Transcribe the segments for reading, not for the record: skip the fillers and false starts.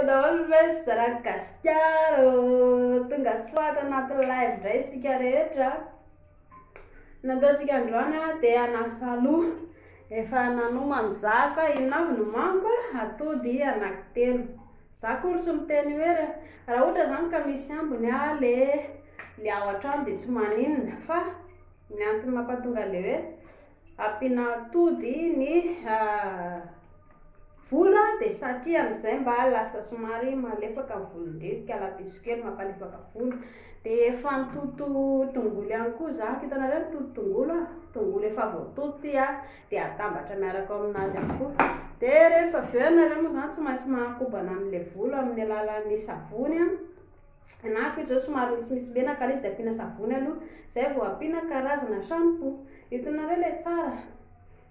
daholo ve sy raha gasikara tonga soata anaty live indray isika rehetra. Nataontsika androany dia anasa aloha efa nanomany zaka inavy no manko atody anankitelo. Za koa tsy miteny hoe raha ohatra zany ka misy ambony le ao an-trano dia tsy maninona fa ny antony mampatonga le hoe ampiana atody ny volo dia satria amin'izay mba lasa somary malefaka ny volon-drika lapisokely mampalefaka volo. Dia efa nitoto tongolo ihany koa za, hitanareo nitoto tongolo efa voatoto dia atambatra miaraka aminazy ihany koa. Dia rehefa avy eo ianareo moa zany tsy maintsy manakobana amin'ilay volo amin'ny alalan'ny savony na koa somary misimisy menaka izy dia ampiana savony aloha zay vao ampiana karazana shampoo. Hitanareo ilay tsara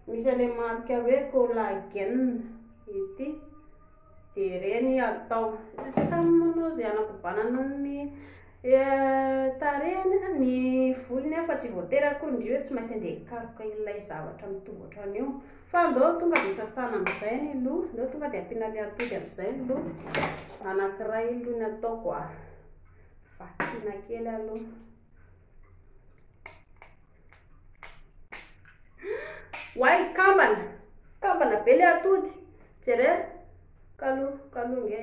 misy ilay marika hoe collagène ity dia reny atao. Samy manao izay anakobanana ny tarehiny ny volony fa tsy voatery akory hoe tsy maintsy andeha hikaroka ilay zavatra mitovy ohatran'io fa ndao tonga dia sasana amin'izay ny loha, ndao tonga dia ampiana ilay atody amin'izay ny loha. Anankiray loha ny ataoko vakiana kely aloha. Way kambana be ilay atody jereo kalonge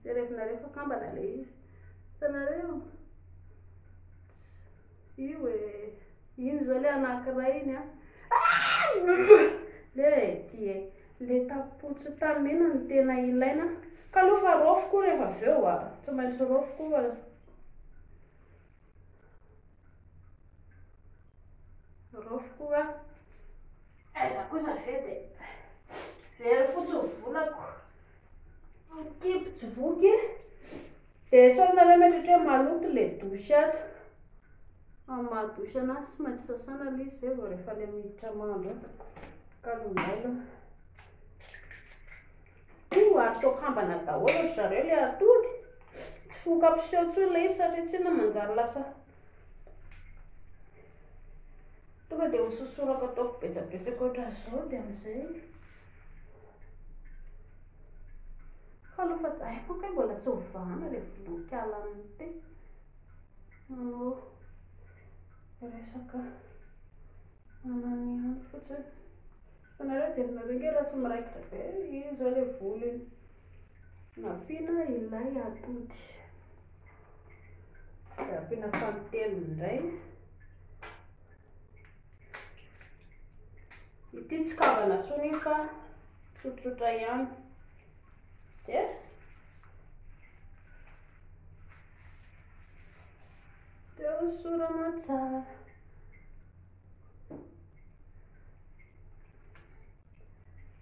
jerefinareo fa kambana le izy hitanareo io iny zao le anankiray iny le tapotsy tamena ny tena ilaina ka aloha fa rofo koa rehefa avy eo tsy maintsy rofo koa aiza kosa ve dia very fotsy ny volako mikipo tsy voky dia saonareo metratra hoe maloto le dosy ato amin'ny mahadosy anazy tsy maintsy sasana le izy zay vao rehefa le miditra mandro kalombailo atao kambana daholo zareo le atody tsy fokampiseho tsony le izy satria tsy na manjary lasa tonga dia hososorako ataoko betsabetsaka ohatran'izao dia amin'izay ka aloha fa haiko kay mbola tsy hovahana le volonkala amity resaka ananiany fotsiny fanareo jerinareo nge raha tsy miraikitra be iny zao le volo iny nampiana ilay atody dia ampiana fanitelo indray. Ity tsy kavana tsony fa tsotsotra ihany dia hosorana tsara.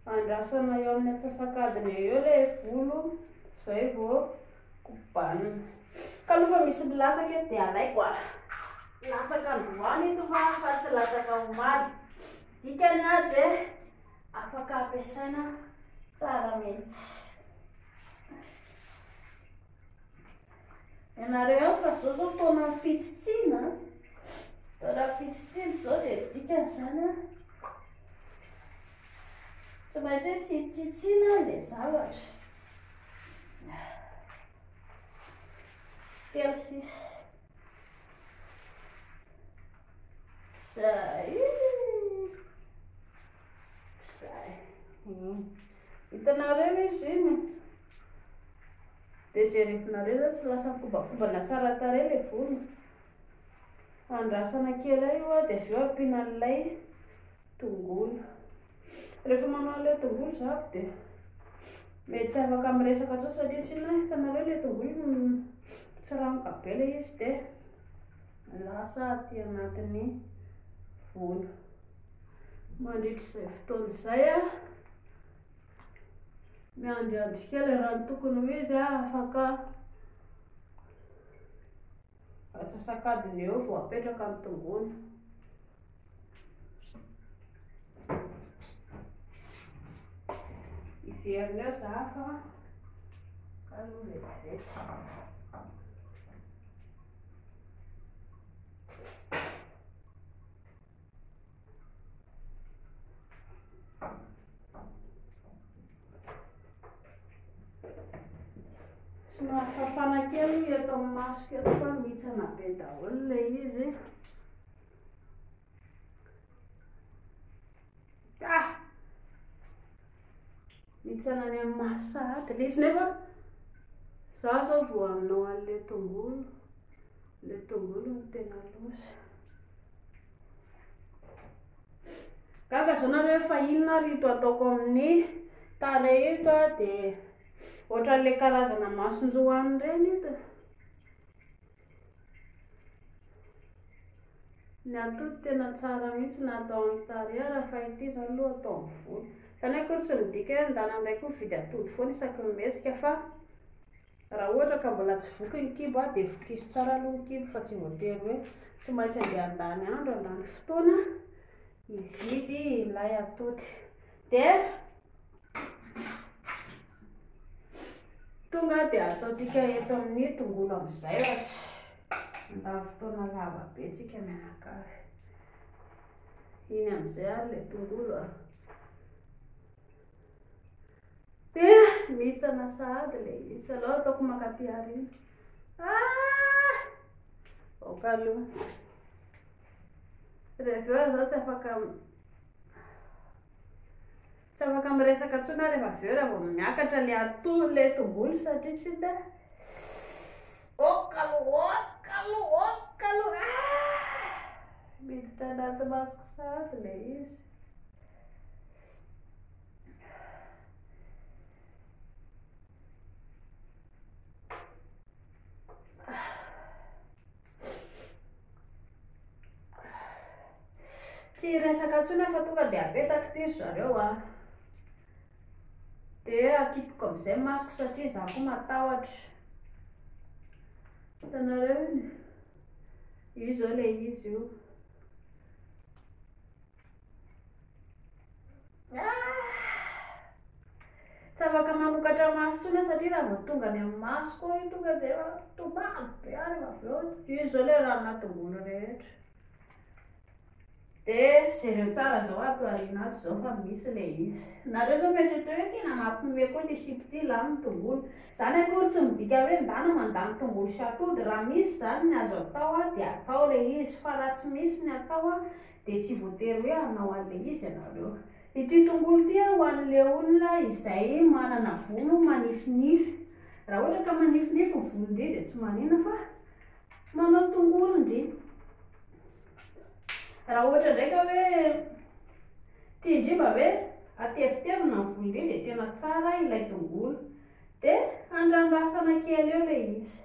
Andrasana eo amin'ny atsasakadiny eo le volo zay vao kobanina ka aloha fa misy milatsaka dia alaiko latsaka androany ito fa tsy latsaka omaly dikany dia afaka ampiasaina tsara mihitsy. Ianareo fa zao taona fitsitsina zao dia dikany zany tsy maintsy hoe tsy hitsitsina le zavatra telo sisy zay hitanareo izy iny dia jerefinareo zao tsy lasa mikobakobana tsara tarehy le volo. Andrasana kely io dia avy eo ampiana an'ilay tongolo. Rehefa manao ilay tongolo zako dia mety tsy afaka miresaka tso satria tsy na hitanareo le tongolo tsy rangoka be le izy dia lasa aty anatin'ny volo. Mandritra izay fotoana izay miandriandry kely raha ny tokony ho izy afaka atsasakadiny eo vao apetraka ny tongolo. Iverina eo za fa aloha vetivety. fanakely eto amin'ny masoko eto fa mihitsana be daholo ilay izy. Mihitsana any amin'ny maso sahady ilay izy nefa zaho zao vao aminao an'ilay tongolo. Ilay tongolo no tena loza. Gaga zao nareo fa inona rito ataoko amin'ny tarehy ito dia ohatran'ilay karazana masonjoany ireny ito. Ny atody tena tsara mihitsy natao amin'ny tarehy raha fa ity zao aloha atao amin'ny volo. Kanefa koa tsy midika hoe andana indray koa mividy atody foana isaky ny metsika fa raha ohatra ka mbola tsy voky ny kibo dia vokiso tsara aloha ny kibo fa tsy voatery hoe tsy maintsy andeha andany andro andany fotoana hividy ilay atody. Dia tonga dia ataontsika eto amin'ny tongolo amin'izay ohatra. Andany fotoana lava be tsika mianakavy. Iny amin'izay ilay tongolo dia mihitsana sahady ilay izy. Aleo ataoko mankaty ariana. Aoka aloha. Rehefa eo zao tsy afaka miresaka intsony rehefa avy eo raha vao miakatra ilay tongolo satria tsy hita. Okalo. Miditra anaty masoko sahady ilay izy. Tsy resaka intsony fa tonga dia apetaka ity zareo dia akipiko amin'izay masoko satria izaho koa matahotra. Hitanareo iny? Io zao ilay izy io. Tsy afaka manokatra maso intsony satria raha vao tonga any amin'ny maso koa io tonga dia tomany be rehefa avy eo. Io zao ilay ranona tongolo rehetra. Dia jereo tsara zao ato ariana azy zao fa misy ilay izy. Nareo zao mieritreritra hoe tena mampiomehy koa ity sipo ity lany tongolo. Zany akory tsy midika hoe ndana mandany tongolo sy atody. Raha misy zany ny azo atao dia atao ilay izy, fa raha tsy misy ny atao dia tsy voatery hoe hanao an'ilay izy ianareo. Ity tongolo ity ho an'ilay olona izay manana volo manifinify. Raha ohatra ka manifinify ny volon-dry dia tsy manina fa manao tongolo ndry. Raha ohatra ndraika hoe tiandry hoe atevitevina ny volon-dry dia tena tsara ilay tongolo. Dia andrandrasana kely eo ilay izy.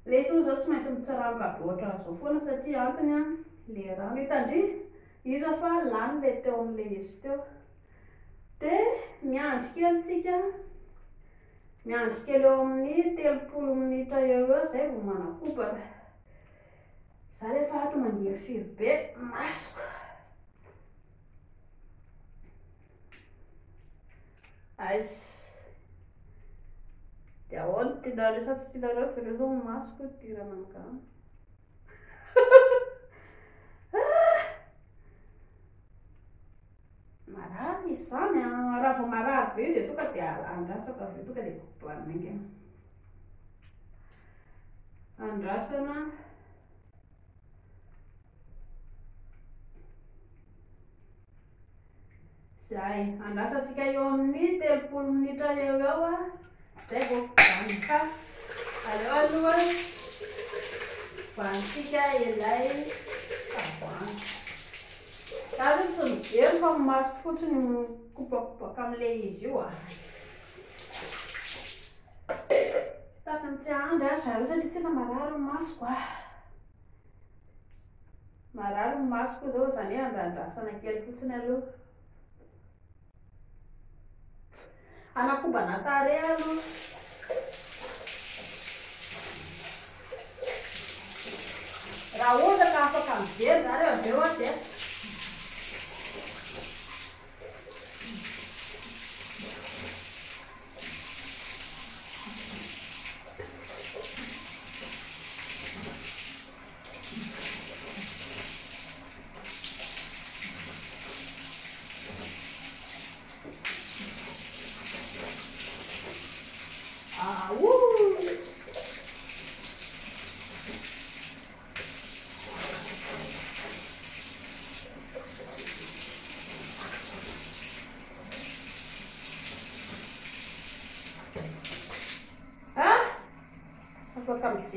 Ilay izy moa zao tsy maintsy mitsiranoka be ohatran'izao foana satria antony ilay rano. Hitandry izy fa lany ilay teo amin'ilay izy teo. Dia miandry kely eo amin'ny 30 minitra eo izay vao manakopaka. Za rehefa ato mangiry be masoko. Dia ahoana tianareo sa tsy tianareo fa ilay zao masoko tirana amin'izany. Marary izy zany raha vao marary be io dia tonga dia andrasako avy eo tonga dia kotoanina aingana. Andrasana zay, andrasantsika eo amin'ny 30 minitra eo zay vao vany fa aleo aloha vanitsika ilay tavoahangy. Zaho tsy mijery fa masoko fotsiny mikopakopaka amin'ilay izy io takany tsy andry zareo satria tsena marary ny masoko marary ny masoko zao zany hoe andrandrasana kely fotsiny aloha. Anakobana tarehy aloha. Raha ohatra ka afaka mijery zareo avy eo dia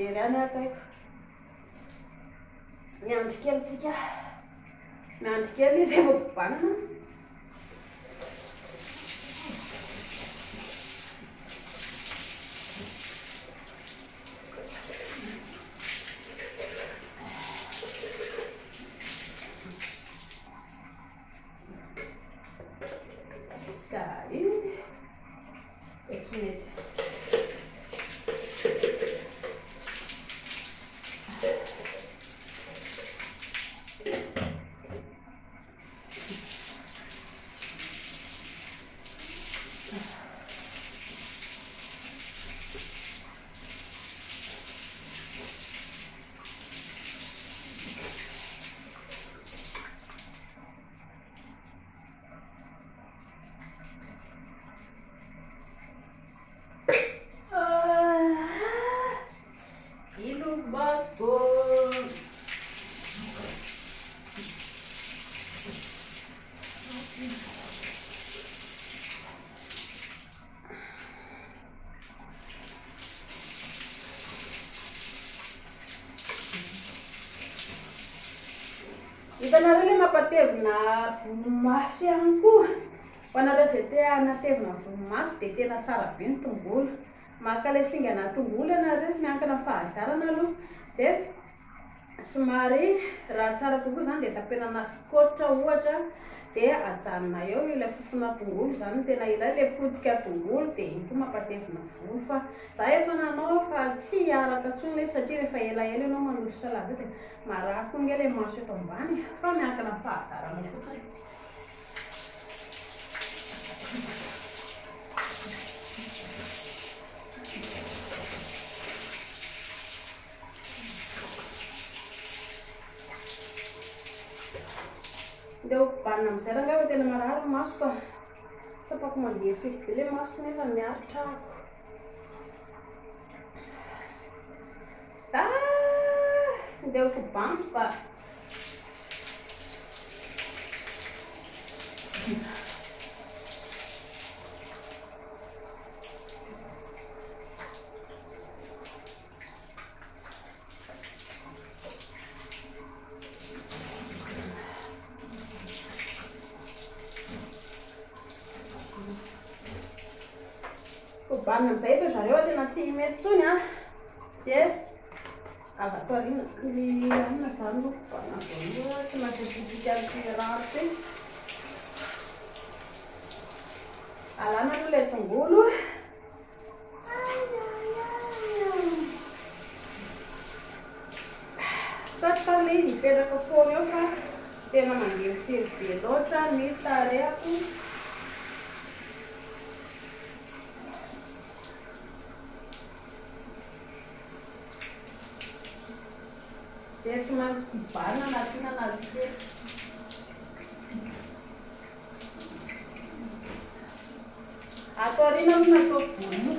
mijery any akaiko. Miandry kely tsika. Miandry kely izy vao kobanina. Hitanareo le mampatevina volomaso ihany koa. Ho anareo izay te hanatevina volomaso dia tena tsara be ny tongolo. Maka le singana tongolo ianareo miankina amin'ny fahazarana aloha. Dia somary raha tsara tongolo izany dia tapenana scotch ohatra dia ajanona eo ilay fofona tongolo izany tena ilay le potika tongolo dia iny koa mampatevina volo. Fa za efa nanao fa tsy araka intsony le satria rehefa elaela ianao mandroso salady dia marary nge le maso eto ambany fa miankina amin'ny fahazarana fotsiny. Dia hobanina amin'izay raha angamba tena marary ny maso ka tsapako mandeha fety be le masoko nefa miaritra ako. Dia hobaniko ka hobanina amin'izay eto zareo tena tsy mety intsony a. Dia avy ato aoriana ny anona izany no hobanina voaloha tsy mahasisitsika ny rano ty. Alana aloha ilay tongolo. Satroka le izy hipetraka foana eo fa tena mangefiry be loatra ny tarehako. Dia tsy maintsy kobanina natiana anazy kely. Ato aoriana no natao volo.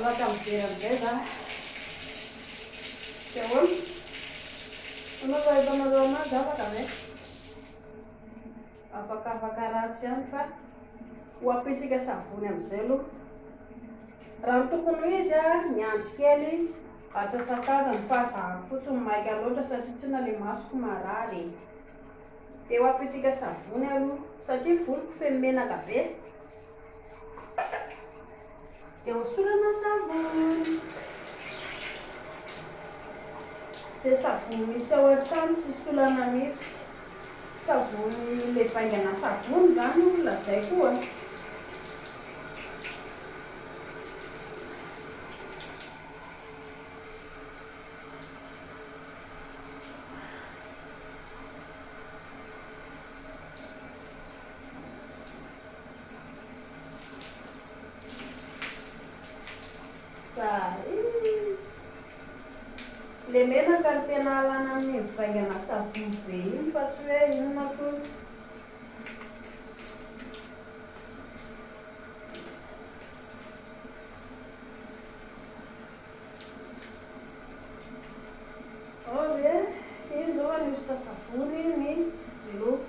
Afaka mijery amin'izay za. Dia hoana? Anao fa hitanareo anazy afaka ve? Afaka ratsy ihany fa ho ampitsika savony amin'izay aloha. Raha ny tokony ho izy a, miandry kely atsasak'adiny fa zahako fotsiny maika loatra satria tsy na le masoko marary. Dia ho ampitsika savony aloha satria voloko feno menaka be. dia hosorana savony. Izay savony misy ao an-trano tsy solana mihitsy. Savony le vaingana savony zany olona zay koa. Le menaka ny tena alana amin'ny vaingana savony be iny fa tsy hoe inona koa. Ve iny zao anosotra savony ny loto.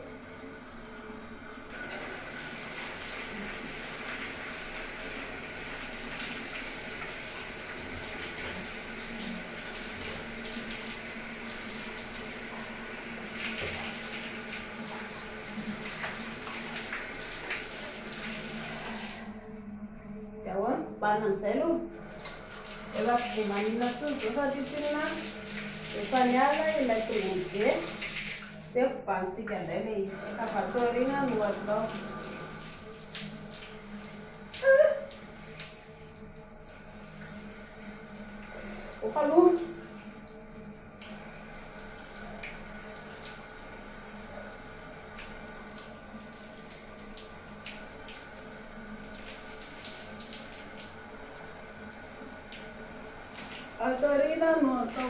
Bana amin'izay aloha efa tsy dia maninona toy zao satria tsinona efa niala ilay tongolo be dia kobanitsika indray ilay izy ka fatao rina no atao. Aloha Atorina no atao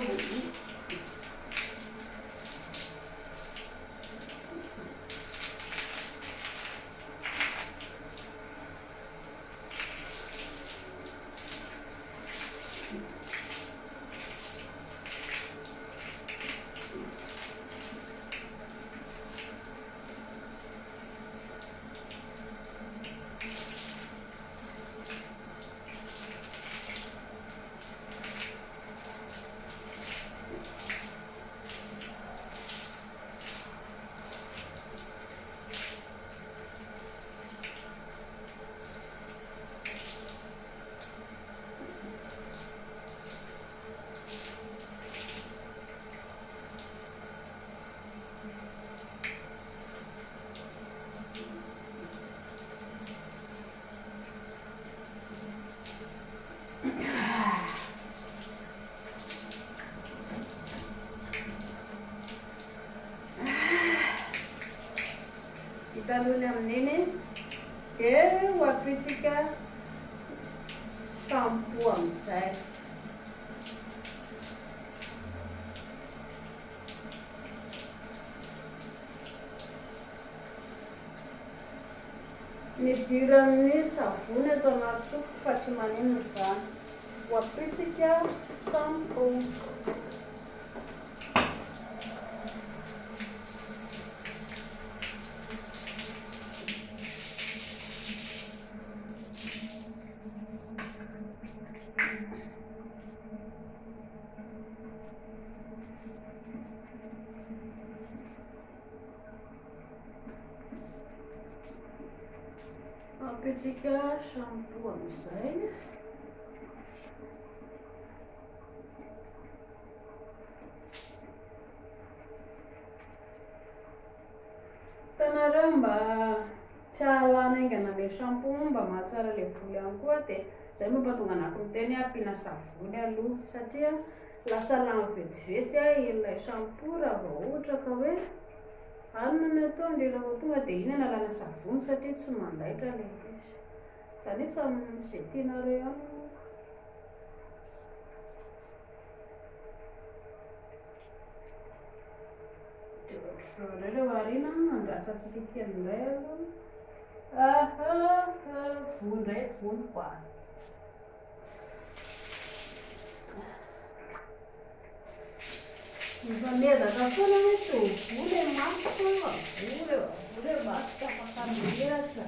Hitan'olona amin'iny dia hoapitsika shampoo amin'izay. Nidiran'ny savony atao anaty sotro fa tsy maninona izany. Hoapitsika shampoo. Apitsika shampoo amin'izay. Hitanareo mba tsy halana aingana ilay shampoo mba mahatsara ilay volo ihany koa dia izay mampatonga anaky miteny ampiana savony aloha satria lasa lany vetivety ilay shampoo raha vao ohatra ka hoe alina ny atao indrindra vao tonga dia iny analana savony satria tsy mandaitra ilay izy. Izany hoe samy izay tianareo ihany. Ilay variana andrasantsika kely indray aloha. Volo indray volo koa. Efa miezaka foana hoe tovolo e maso volo e maso tsy afaka mirehatra.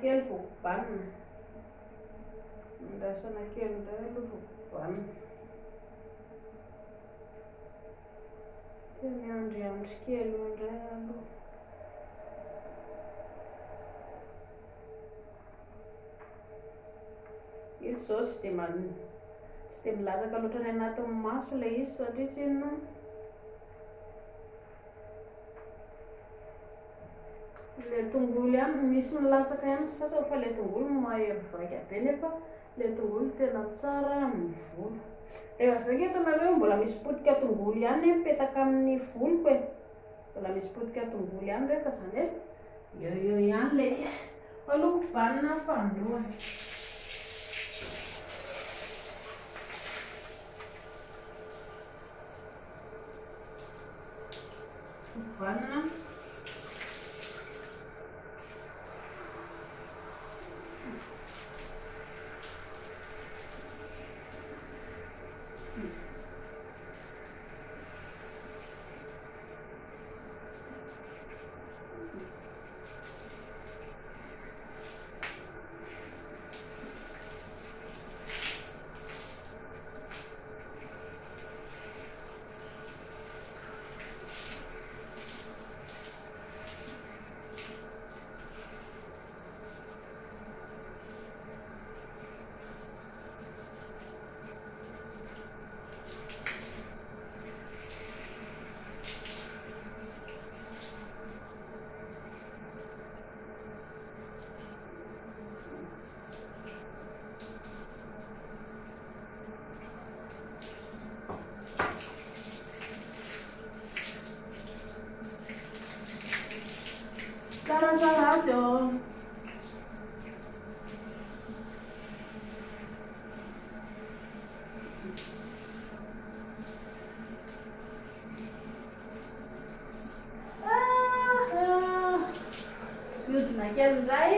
kely vokobanina. Andrasana kely indray aloha vokobanina. Dia miandriandry kely indray aloha. Izy izao tsy dia milazaka loatra ny anatin'ny maso ilay izy satria tsy inona ilay tongolo ihany misy milatsaka ihany sasany fa ilay tongolo mahery vaika be nefa ilay tongolo tena tsara amin'ny volo. Rehefa izay hitanareo mbola misy potika tongolo ihany mipetaka amin'ny voloko e. Mbola misy potika tongolo ihany rehefa izany hoe eo ihany ilay izy. Aloko banina fandohana. Banana. Salato. Mihodina kely izay.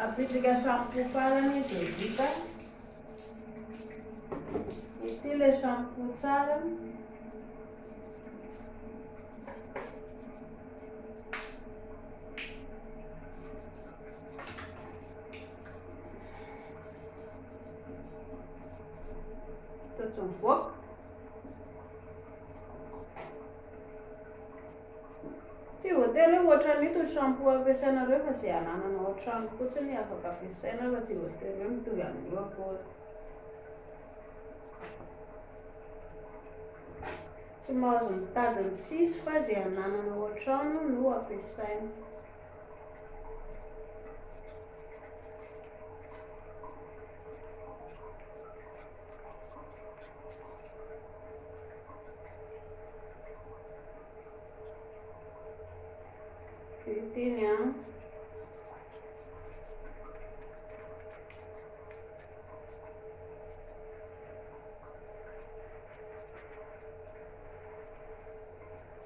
Apitsika shampoo farany dia vita. Ity ilay shampoo tsara. Toto mivoaka. Tsy voatery hoe ohatran'ito shampoo ampiasainareo fa izay anananao an-trano fotsiny afaka ampiasaina fa tsy voatery hoe mitovy amin'io akory. Tsy mahazo mitady ny tsisy fa izay anananao an-trano no ampiasaina. Ity a.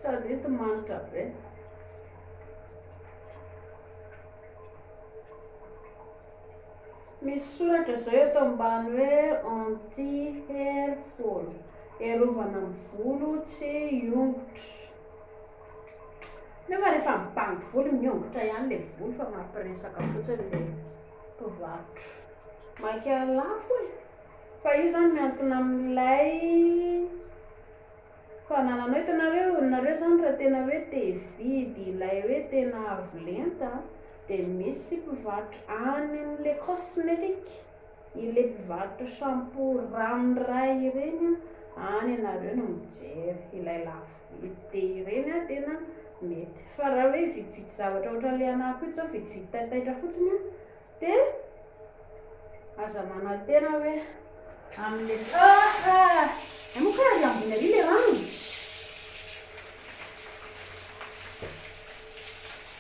Sady ito manitra be. Misy soratra zao eto ambany hoe anti-hair fall, iarovana ny volo tsy hiongotra. Nefa rehefa mibango volo miongotra ihany ilay volo fa mampiresaka fotsiny ilay mpivarotra. Maika lafo e. Fa io zany miankina amin'ilay fanananao. Hitanareo nareo zany raha tena hoe te hividy ilay hoe tena avo lenta dia misy mpivarotra any amin'ilay cosmétique, ilay mpivarotra shampoo ranoray ireny any ianareo no mijery ilay lafo vidy ireny tena mety. Fa raha hoe vidividy zavatra ohatran'ilay anako io zao vidividy taitaitra fotsiny dia aza manantena hoe amin'ilay moa karaha ambony ary ilay rano.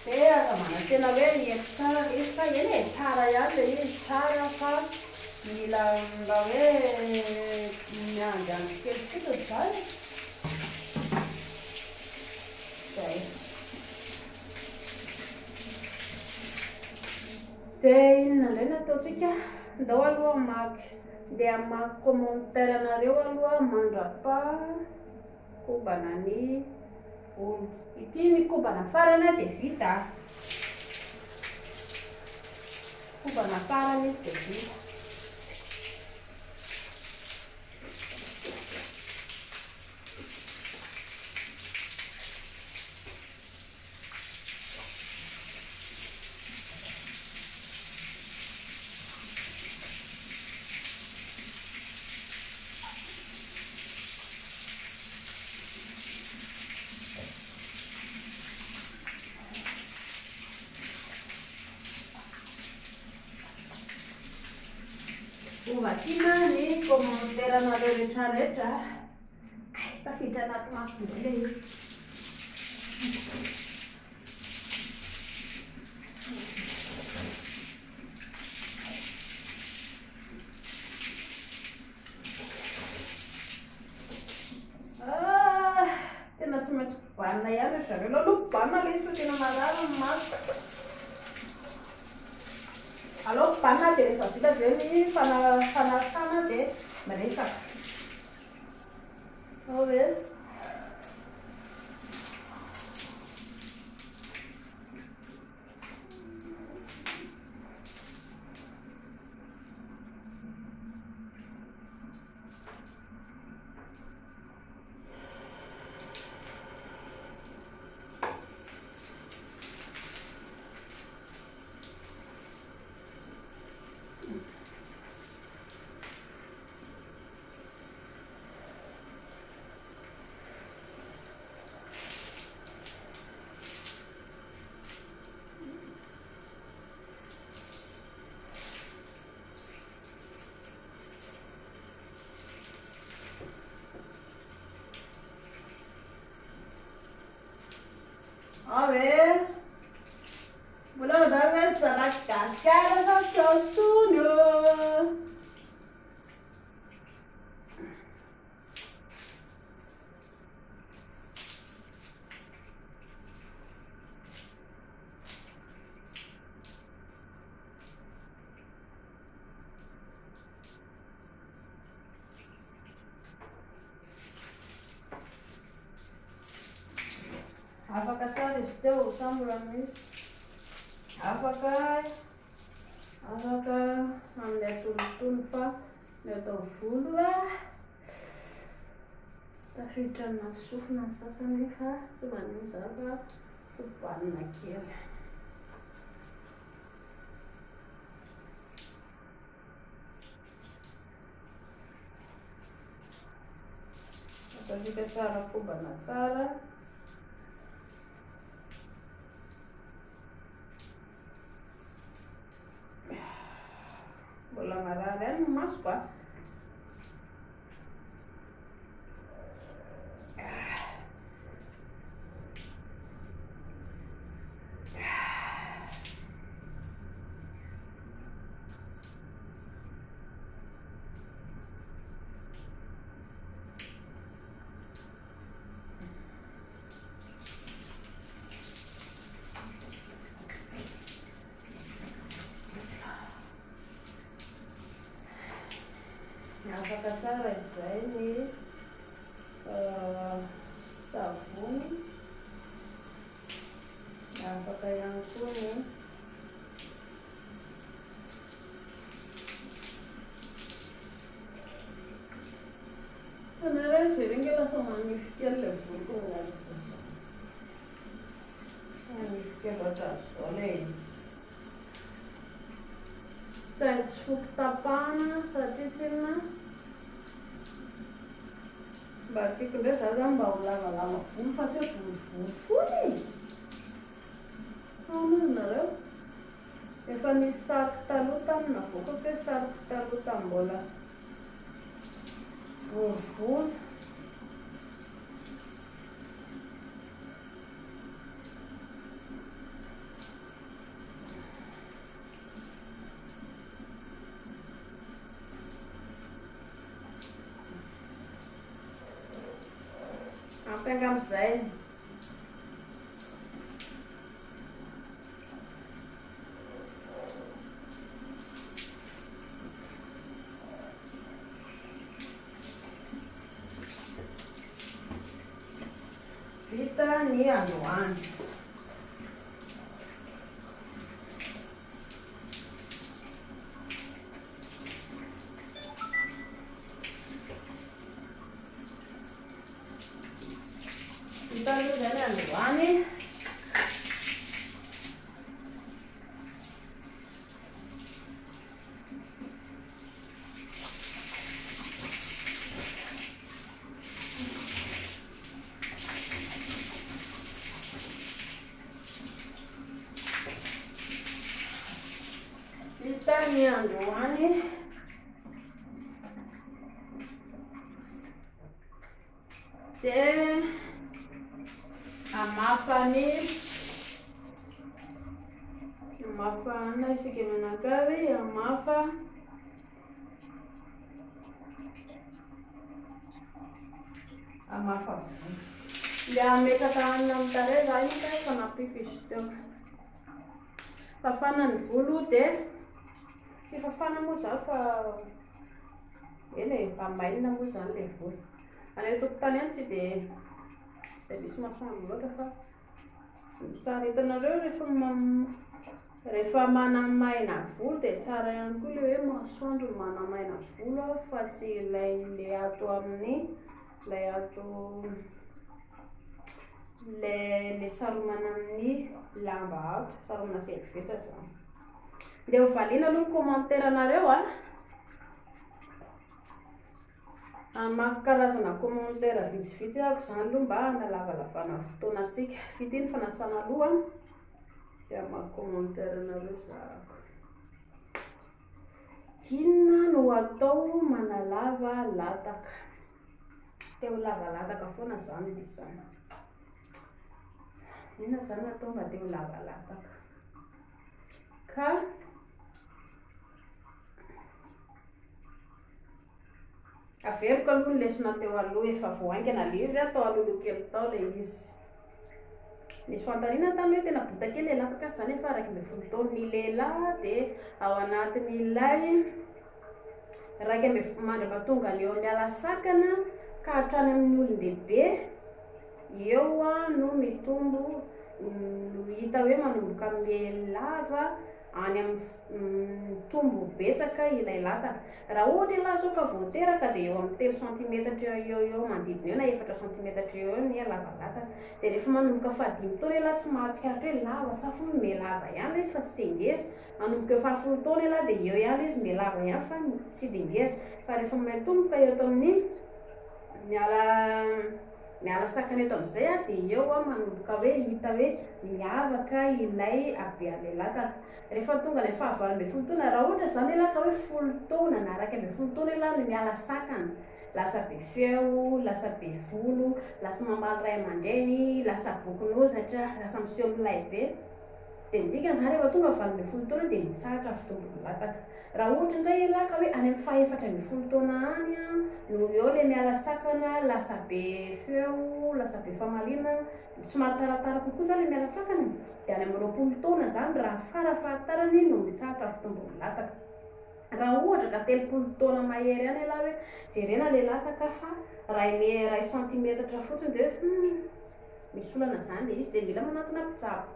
Dia aza manantena hoe mety tsara izy fa eny e tsara ihany ilay izy tsara fa mila mba hoe miandriandry kely sika zay. Zay. Dia inona indray no ataontsika? Ndao aloha hamaky. Dia hamaky commentaire-nareo aloha mandrapa kobana ny volo. Ity ny kobana farany dia vita. Kobana farany dia vita. Ovakiana ny commentaire-nareo rehetrarehetra. Tafiditra anaty mason'izay ilay izy. Tena tsy maintsy kobanina ihany ry zareo. Aloha kobanina ilay izy fa tena marary ny maso. Alô kobanina dia rehefa vita avy eo ny fanasana dia miresaka. Ao ve? A ver, mbola deve sarà cascata da ciascuno. Afaka tsara izy teo sambolan'izy. Afaka amin'ny atonotono fa ny atao volo tafiditra amina sofina ny sasany fa tsy maninona zava kobanina kely. Atavika tsara kobana tsara. Mbola marary ihany ny masoko a. Afaka tsara izay ny savony. Afaka ihany koa ny anareo izay nge lasa manify kely ilay voloko miarisa. Manify kely ohatran'izao ilay izy. Saingy tsy fokotapahana satria tsinona mba tiako indray za zany mba ho lavalava volo fa tsy hoe volovolo fotsy. Ahoana nareo? Efa nisy sariko taloha tamina voako hoe sariko taloha tambola volovolo. Ampy amin'izay. ny androany. Vita aloha zany androany. Vita ny androany. Dia amafany amafana isika menakavy amafa amafa volo. Le amekaka amin'tare zany ka efa nampifisy teo. Fafana ny volo dia tsy fafana moa zany fa eny e amainina moa zany le volo. Any an-tokotany any tsy dia misy masoandro loatra fa tsara hitanareo rehefa manamaina volo dia tsara ihany koa le hoe masoandro manamaina volo fa tsy ilay le ato amin'ny ilay ato le saromana amin'ny lamba ato, saromana servieta zany. Dia hovaliana aloha ny commentaire anareo a. Amako karazana commentaire vitsivitsy ako zany aloha mba hanalavalavana fotoanantsika. Vita iny fanasana loha dia amako commentaire anareo zahako. Inona no atao manalava lataka? Teo lava lataka foana zany izy zany. Inona zany atao mba teo lava lataka? Ka averiko aloha ny lesona teo aloha efa voaingana le izy atao alolo kely tao le izy. Nisy fantarina tamin'ny hoe tena bota kely le lataka zany efa 2.5 taona ny lehilahy dia ao anatin'ilay 2 mandra-pahatonga eo miala sakana ka hatrany amin'ny olon-dehibe eo no mitombo hita hoe manomboka mielava any amin'ny tombo betsaka ilay lataka. Raha ohatra lahy zao ka voateraka dia eo amin'ny 3 cm eo manodidina eo na 4 cm eo ny lava lataka. Dia rehefa manomboka faha 5 taona lahy tsy mahatsikaritra hoe lava sa fohy mielava ihany izy fa tsy dia ngeza. Manomboka faha 10 taona lahy dia eo ihany izy mielava ihany fa tsy dia ngeza. Fa rehefa matomboka eo amin'ny miala sakana eto amin'izay a dia eo manomboka hoe hita hoe miavaka ilay habean'ilay lataka. Rehefa tonga ilay faha 12 taona raha ohatra zany lahy ka hoe 10 taona na 12 taona lahy no miala sakana, lasa be feo, lasa be volo, lasa mamaly ray aman-dreny, lasa bokon'ozatra, lasa miseho milay be. Dia midika zany rehefa tonga 12 taona dia mitsahatra fitombony lataka. Raha ohatra indray lahy ka hoe any amin'ny faha 14 taona any no eo le miala sakana, lasa be feo, lasa be famaliana, somary taratara kokoa zany le miala sakana. Dia any amin'ny 20 taona zany raha farafahatarany no mitsahatra fitombony lataka. Raha ohatra ka 30 taona mahery any lahy hoe jerena le lataka fa ray centimetatra fotsiny dia misy olana zany le izy dia mila manatona mpitsabo.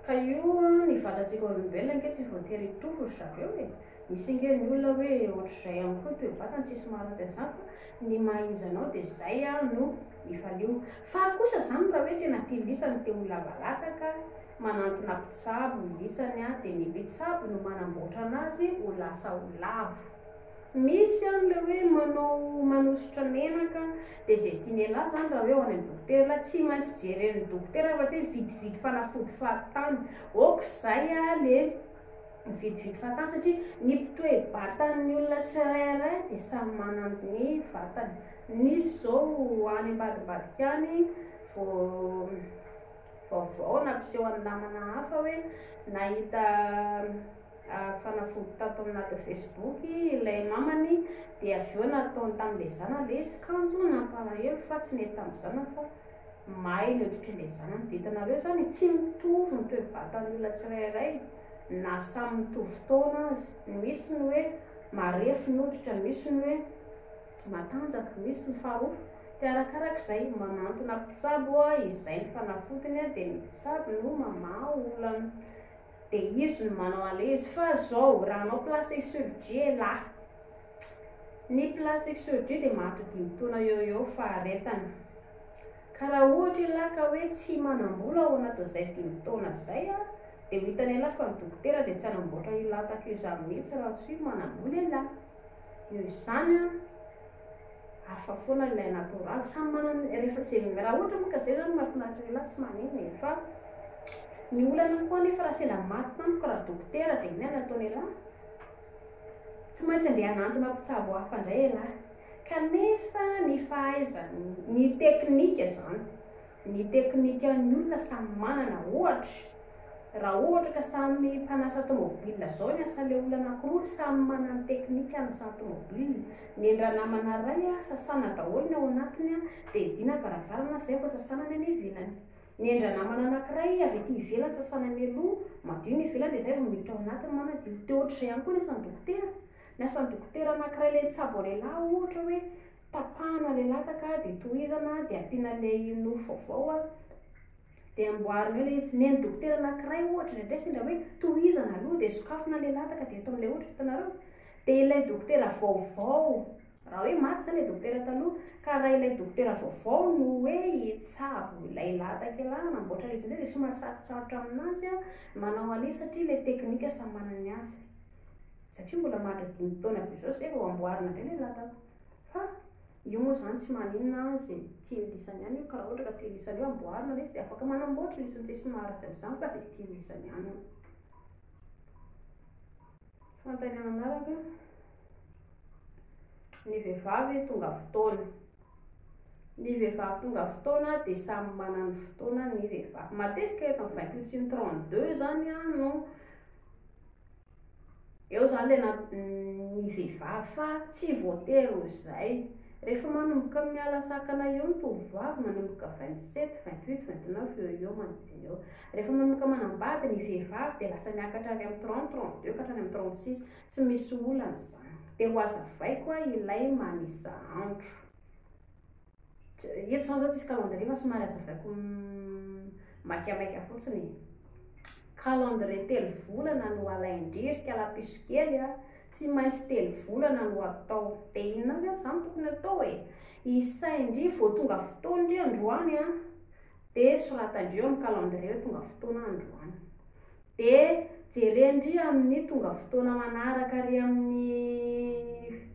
Ka io ny vatantsika olombelona ange tsy voatery hitovy ry zareo e. Misy ange ny olona hoe ohatr'izay ihany koa toe-batany tsisy maratra izany fa ny maha-izy anao dia izay no hivalio. Fa kosa zany raha hoe tena tia lisany teo lava lataka manantona mpitsabo ny lisany dia ny mpitsabo no manamboatra anazy ho lasa ho lava. Misy an'ilay hoe manosotra menaka dia izay tiany lahy zany raha hoe ho any amin'ny dokotera tsy maintsy jeren'ny dokotera fa tsy vidividy fanafody fahatany. Aoka izay le vidividy fahatany satria ny mpitoe-batan'ny olona tsirairay dia samy manana ny vatany. Nisy zao any ambadimbadika any vaovao nampiseho any namana hafa hoe nahita fanafody tato anaty Facebook ilay mamany dia avy eo nataony tamin'ilay zanany le izy kanjo nampalahelo fa tsy nety tamin'ny zanany fa may ny hoditr'ilay zanany. Dia hitanareo zany tsy mitovy ny toe-batan'ny olona tsirairay na samy mitovy taona azy. Misy ny hoe marefo ny hoditra, misy ny hoe matanjaka, misy ny faharoa. dia arakarak'izay manantona mpitsabo izay ny fanafotony dia ny mpitsabo no mamaha olana dia izy no manao an'ilay izy. Fa zao raha anao plastique chirurgie lahy, ny plastique chirurgie dia mahato 5 taona eo faharetany. Ka raha ohatra lahy ka hoe tsy manam-bola ao anatin'izay 5 taona izay dia ho hitany lahy fa ny dokotera dia tsy hanamboatra ilataka izany mihitsy raha tsy manam-bola lahy. Noho izany hafa foana ilay natoraly, samy manana rehefa izay raha ohatra moa ka izay zany mahafinaritra lahy tsy manino fa ny olana koa nefa raha sendra maty tampoka raha dokotera dia ny nataony lahy tsy maintsy andeha hanantona mpitsabo hafa indray lahy. Kanefa ny fahaizany, ny teknika zany, ny teknikan'ny olona samy manana. Ohatra raha ohatra ka samy mpanasa tomobile zao ny asan'ilay olona anankiroa, samy manana teknika anasa tomobile. Ny endra namana ray sasana daholo ny ao anatiny dia idina varavarana izay vao sasana ny any ivelany. Ny endra namana anankiray avy ety ivelany sasana ny aloha madio ny ivelany dia izay vao miditra ao anatiny manadio. Dia ohatr'izay ihany koa ny asan'ny dokotera. Ny asan'ny dokotera anankiray ilay tsabo lehilahy ohatra hoe tapahana ilay lataka dia tohizana dia ampiana ilay nofo vaovao dia amboarina eo ilay izy. Ny dokotera anankiray ohatra indray sendra hoe tohizana aloha dia sokafina ilay lataka dia eto amin'ilay ohatra hitanareo. Dia ilay dokotera vaovao, raha hoe maty izany ilay dokotera taloha, ka raha ilay dokotera vaovao no hoe hitsabo ilay lataka lahy namboatra izy dia somary sarotsarotra aminazy manao an'ilay satria ilay teknika samy manana azy. Satria mbola mahatrika 5 taona be izao izay vao amboarina indray ilay lataka. Fa io moa zany tsy maninona izay tian-lisany ihany io, ka raha ohatra ka tian-lisany io amboarina ilay izy dia afaka manamboatra lisany tsy sy maharatsy amin'izany fa izay tian-lisany ihany io. Fantany manaraka ny vehivavy tonga fotoana. Ny vehivavy tonga fotoana dia samy manana ny fotoana ny vehivavy. Matetika eto amin'ny 28 sy ny 32 zany no eo zany ilay ny vehivavy fa tsy voatery ho izay. Rehefa manomboka miala sakana eo ny tovovavy manomboka 27, 28, 29 eo manodidina eo. Rehefa manomboka manambady ny vehivavy dia lasa miakatra any amin'ny 30, 32 ka hatrany amin'ny 36. Tsy misy olana izany. Dia ho azavaiko ilay manisa andro. Eto zao tsisy calendrier fa somary azavaiko maikamaika fotsiny. Calendrier 3 volana no alain-dririka lapiso kely tsy maintsy 3 volana no atao. Dia inona ve izany tokony atao isaindri vao tonga fotoandri androany dia soratandreo amin'ny calendrier tonga fotoana androany. Dia jerendri amin'ny tonga fotoana manaraka ary amin'ny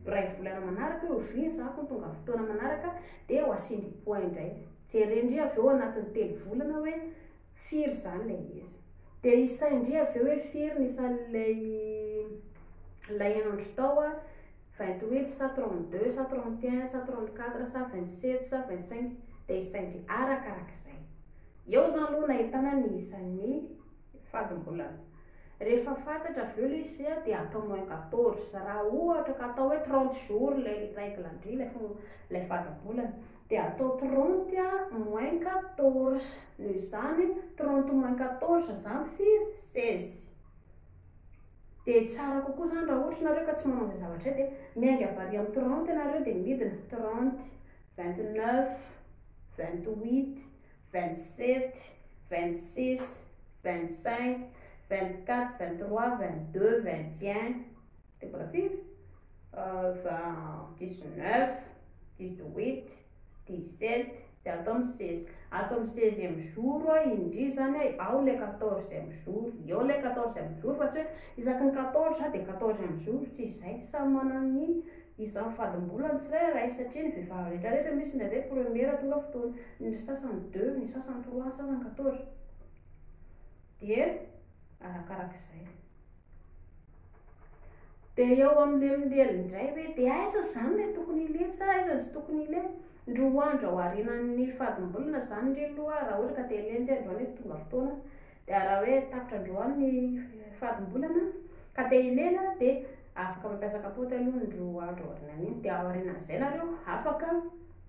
ray volana manaraka eo oviana zako ny tonga fotoana manaraka dia ho asindry point indray. Jerendri avy eo anatin'ny 3 volana hoe firy zany ilay izy. Dia isaindri avy eo hoe firy ny isan'ilay andro tao 28 sa 32 sa 31 sa 34 sa 27 sa 25 dia isaindri arakarak'izay. Eo zany aloha nahitana ny isan'ny fadim-bolana. Rehefa fantatra avy eo ilay izy dia atao moins 14. Raha ohatra ka atao hoe 30 jours ilay règle-ndri ilay fadim-bolana dia atao 30 moins 14. Noho izany 30 moins 14 zany firy? 16. Dia tsara kokoa zany raha ohatra nareo ka tsy manao izay zavatra dia miainga vary amin'ny 30 ianareo dia midina 30, 29, 28, 27, 26, 25, 24, 23, 22, 21 dia mbola firy? 19, 18, 17 dia atao amin'ny 16. Atao amin'ny 16e jour indri zany ao ilay 14e jour. Eo ilay 14e jour fa tsy hoe isaky ny 14 dia 14e jour, tsy izay. Samy manana ny isan'ny fadim-bolany tsirairay satria ny vehivavy rehetrarehetra misy indraindray première tonga fotoana, ny sasany 2, ny sasany 3, ny sasany 14. Dia arakarak'izay. Dia eo amin'ilay indray hoe dia aiza izany ilay tokony ileny sa aiza tsy tokony ileny? Roa andro ao aorianan'ny fadim-bolana zany indray aloha raha ohatra ka te ileny indray androany hoe tonga fotoana. Dia raha hoe tapitra androany ny fadim-bolana ka te ileny dia afaka mampiasa kapoty aloha ny roa andro aorianany iny. Dia ao aorianan'izay nareo afaka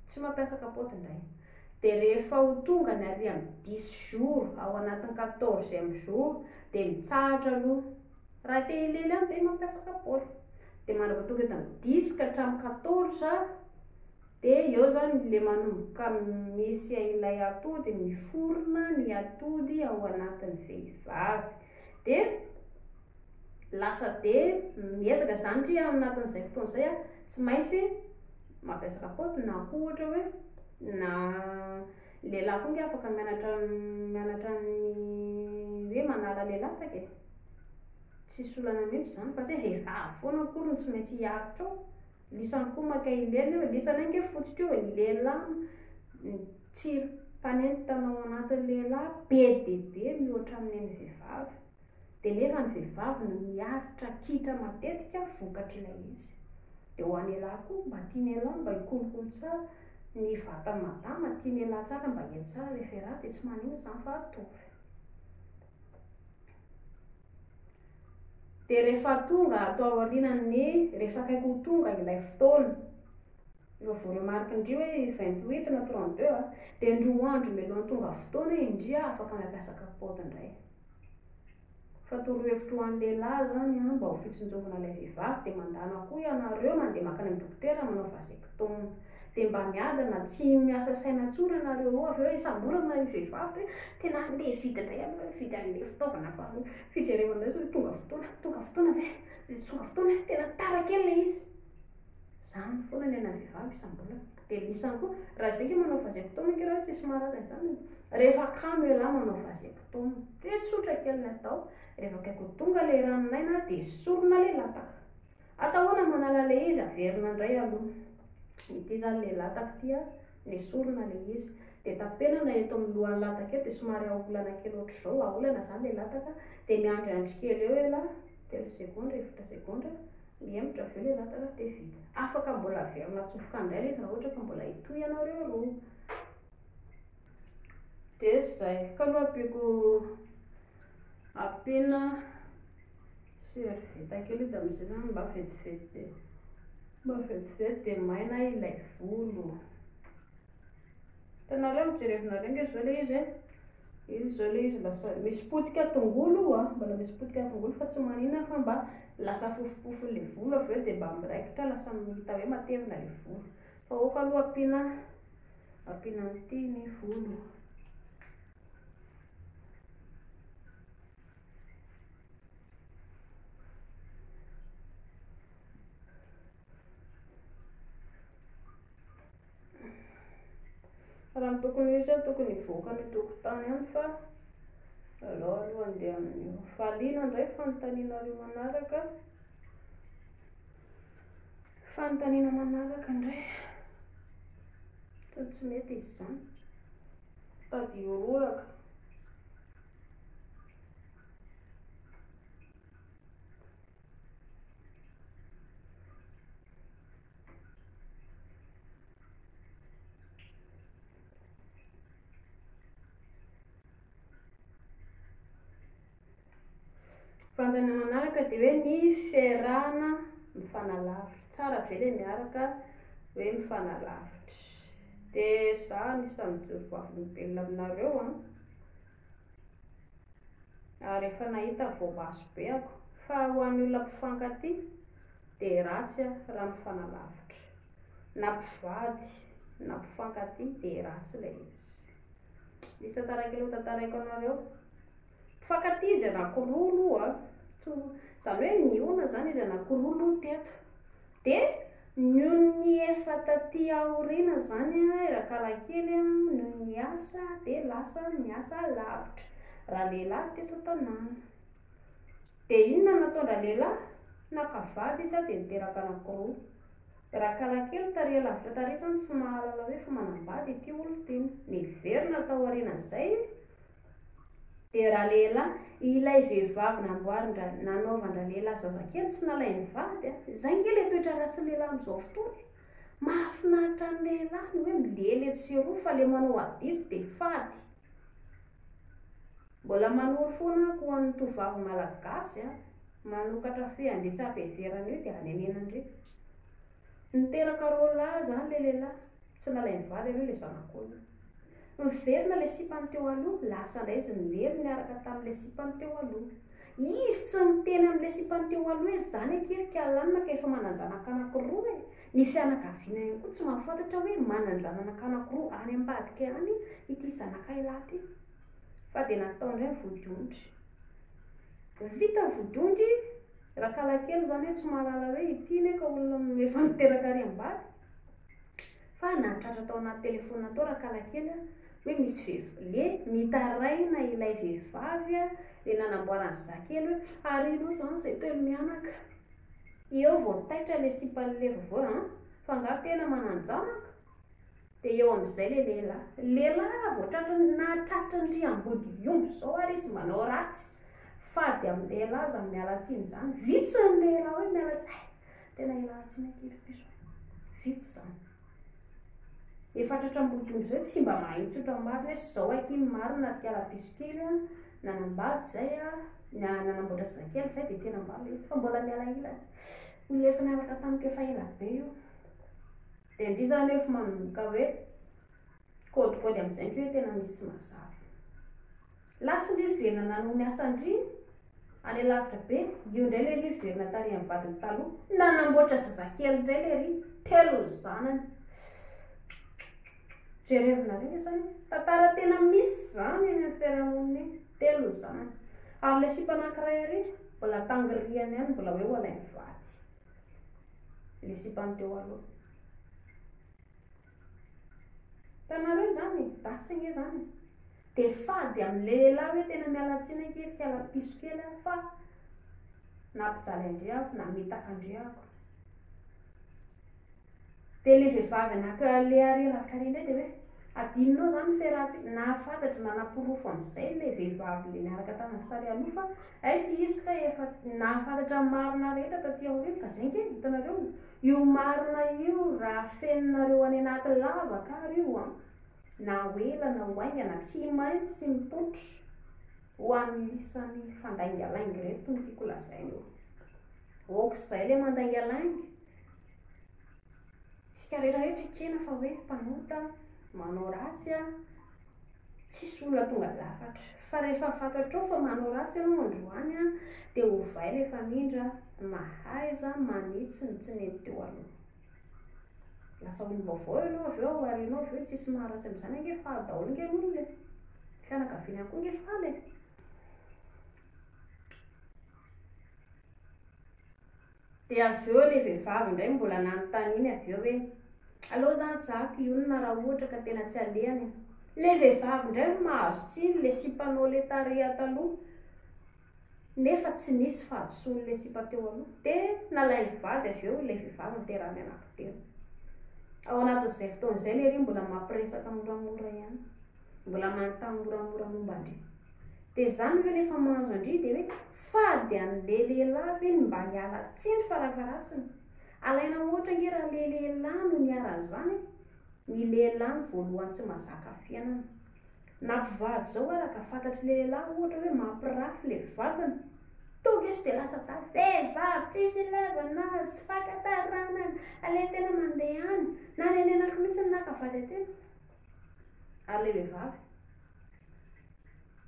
tsy mampiasa kapoty indray. Dia rehefa ho tonga ny ary amin'ny 10 jours ao anatin'ny 14e jour dia mitsahatra aloha. Raha te ileny dia mampiasa kapoty. Dia mandrapaha tonga eto amin'ny 10 ka hatramin'ny 14 dia eo zany le manomboka misy ilay atody miforona ny atody ao anatin'ny vehivavy dia lasa dia miezaka zany ry anatin'izay fotoana izay a tsy maintsy mampiasa kapoty na ohatra hoe na lehilahy koa nge afaka mianatra ny hoe manala lehilahy take tsisy olana mihitsy zany fa tsy hoe vehivavy foana akory tsy maintsy hiaritra ao lisany koa maka ileny hoe lisany ange fotsitra eo lehilahy tsiry mpanentanao anatin'ny lehilahy be dia be mihoatra amin'ny vehivavy dia nefa ny vehivavy no miaritra kitra matetika vokatra ilay izy dia ho an'ny lehilahy koa mba tia ny lehilahy mba hikolokolo tsara ny vatany madama tia ny lehilahy tsara mba hieny tsara rehefa raha dia tsy manino zany fa atovy. Dia rehefa tonga atao aorianany rehefa akaiky ho tonga ilay fotoana efa voaremarika indri hoe 28 na 32 dia ny 2 andro mialohan'ny tonga fotoana indri afaka mampiasa kapoty indray fa torohevitra ho an'ny lehilahy zany mba ho fitsinjovana ilay vehivavy dia mandana koa ianareo mandeha makany amin'ny dokotera manao vasectomie dia mba miadana tsy miasa saina atsony ianareo eo avy hoe isamborana ny vehivavy tena andeha vidy indray vidy an'ilay fitaovana fa fijerevana izay tonga fotoana ve tonga fotoana tena tara kely ilay izy zany foana ny an'ny vehivavy isamborana dia lisany koa raha izay ke manao vasectomie ke raha tsisy maratra izany rehefa kamo ialahy manao vasectomie dia tsotra kely ny atao rehefa akaiky ho tonga ilay ranonaina dia esorina ilay lataka atahoana manala ilay izy averina indray aloha ity zany ilay lataka tia ny esorina ilay izy dia tapenana eto amin'ny lohan'ny lataka eto dia somary aolana kely ohatr'izao aolana zany ilay lataka dia miandriandry kely eo ialahy 3 segondra 4 segondra miembotra avy eo ilay lataka dia vita afaka mbola averina atsofoka indray ilay izy raha ohatra ka mbola hitohy ianareo roa dia zay ka aloha ampiana servieta kely izy amin'izay zany mba vetivety dia maina ilay volo hitanareo mijerevinareo nge zao ilay izy zao ilay izy lasa misy potika tongolo mbola misy potika tongolo fa tsy maninona fa mba lasa fofofofo ilay volo avy eo dia mba miraikitra lasa hita hoe matevina ilay volo fa oka aloha ampiana an'ity ny volo raha tokony izy tokony hivoaka ny tokotany any fa aloha andeha amin'io faliana indray fanontanianareo manaraka indray tsy mety izy zany tady ororaka fantany manaraka dia hoe ny fiarahana mifanalavitra tsara be ilay miaraka hoe mifanalavitra dia za anisan'ny mijoro vavolombelona aminareo ary efa nahita voamaso be ako fa ho an'ny olona mpifankatia dia ratsy raha mifanalavitra na mpivady na mpifankatia dia ratsy ilay izy misy tantaraiko anareo mpifankatia izy anankiroa aloha zany hoe niona zany izy anankiroa aloha teto dia ny efa taty aoriana zany rakalakely no niasa dia lasa niasa lavitra raha lehilahy teto tanàna dia inona natondra lehilahy nakavady izy dia niteraka anankiroa rakalakely tarehy lavitra tarehy zany tsy mahalala hoe fa manambady ity olo ity niverina tao aorianan'izay dia raha lehilahy ilay vehivavy nanaovandra lehilahy zazakely tsy nalay mivady izay nge ilay toetra ratsy lehilahy amin'izao fotoana mahafinaritra ny lehilahy ny hoe milely etseroa fa ilay manao adidy dia fady mbola manory foana ho an'ny tovovavy malagasy manokatra fe andeha tsy ampiheverana io dia hanenena ndreka niteraka rôlahy zany ilay lehilahy tsy nalay mivady aloha ilay zanak'olona miverina ilay sipany teo aloha lasa indray izy milery miaraka tamin'ilay sipany teo aloha izy tsy miteny amin'ilay sipany teo aloha hoe zany akery ka lanina ka efa mananjanaka anankiroa Ny fianakaviana ihany koa tsy mahafantatra hoe manan-janaka anankiroa any ambadika any ity zanakay lahy ty, fa dia nataony hoe vodiondry. Vita vodiondry, rakalakely zany hoe tsy mahalala hoe ity ne ka olona efa miteraka ary ambady, fa nahatratra tao anaty telefônina tao rakalakely hoe misy le mitaraina ilay vehivavy le nanamboarany zazakely hoe ary ianao zany izay telo mianaka, eo vao taitra le sipan'le vao fa nga tena manan-janaka. Dia eo amin'izay le lehilahy raha vao nahatratra ny riam-body zao ary izy manao ratsy, fady amin'ny lehilahy aza mialatsiny zany, vitsy ny lehilahy hoe mialatsiny, tena ilatsiny aty vitsy zany. Efa tratram-body zao tsy mba mahay mitsotra marina hoe zao aky marina ry kalapiso kely nanambady zay nanamboatra zazakely zay dia tena mbaly fa mbola miala ilany, olona efa niaraka tamiko efa ela be io. Dia ndry zany efa manomboka hoe kôdikôdy amin'izay ndry hoe tena misy tsy mazava. Lasy ndry verina nanao ny asandry any alavitra be, io ndray le ry verina tary amin'ny vadiny taloha nanamboatra zazakely ndray le ry telo zanany. Jerevina reny zany tantara tena misy zany eny amin'ny fiarahamonina telo zanany. Ary le sipa anankiray ary mbola tangiriany ihany, mbola hoe ho alainy vady le sipany teo aloha. Tanareo zany ratsy nge zany, dia fady amin'ny lehilahy hoe tena mialatsiny kely kalapiso kely fa nampijaly andriako na mitaka andriako. Dia le vehivavy le ary lavitra ary indray dia hoe adinonao zany feratsy, nahafantatra na naporofo amin'izay le vehivavy le niaraka tamin'ny sary aloha fa aity izy ka efa nahafantatra marina rehetra taty aoriana, ka zay nge hitanareo io marina io raha fenonareo any anaty lavaka ary io na ela na hoaingana tsy maintsy tsy mipotro ho amin'ny isan'ny fandaingalaingy reto ny tiako lazainy io. Oka izay le mandaingalaingy isika rehetrarehetra kena fa hoe mpanota manao ratsy tsisy olona tonga lafatra, fa rehefa fantatrao fa manao ratsy ianao androany dia ovay rehefa mindra mahaiza manitsy tsy nety teo aloha. Lasa olo-baovao ianao avy eo ary ianao avy eo tsisy maharatsy amin'izany ange faly daholo nge olona, fianakaviana koa nge faly. Dia avy eo le vehivavy indray mbola nanontany iny avy eo hoe allo zany zako ionona raha ohatra ka tena tsy alehany. Le vehivavy indray mahazo tsiny le sipanao le tareha taloha nefa tsy nisy fahadisoany le sipa teo aloha, dia nalay vady avy eo le vehivavy niterahany anankitelo. Ao anatin'izay fotoan'izay le ry mbola mampiresaka moramora ihany, mbola manontany moramora momba andry. Dia zany hoe rehefa mahazo andry dia hoe fady an'le lehilahy iny mba hiala tsiny farafaratsiny. Alaina ohatra nge raha le lehilahy no niaran'izany, ny lehilahy ny voalohany tsy mahazaka fiainana. Nampivady zao araka fantatry le lehilahy ohatra hoe mampirafy le vatany, tonga izy dia lasa tara vehivavy tsisy levana, tsy fankatarana, aleo tena mandeha any na nenenako mihitsy nakavady ateny. Ary le vehivavy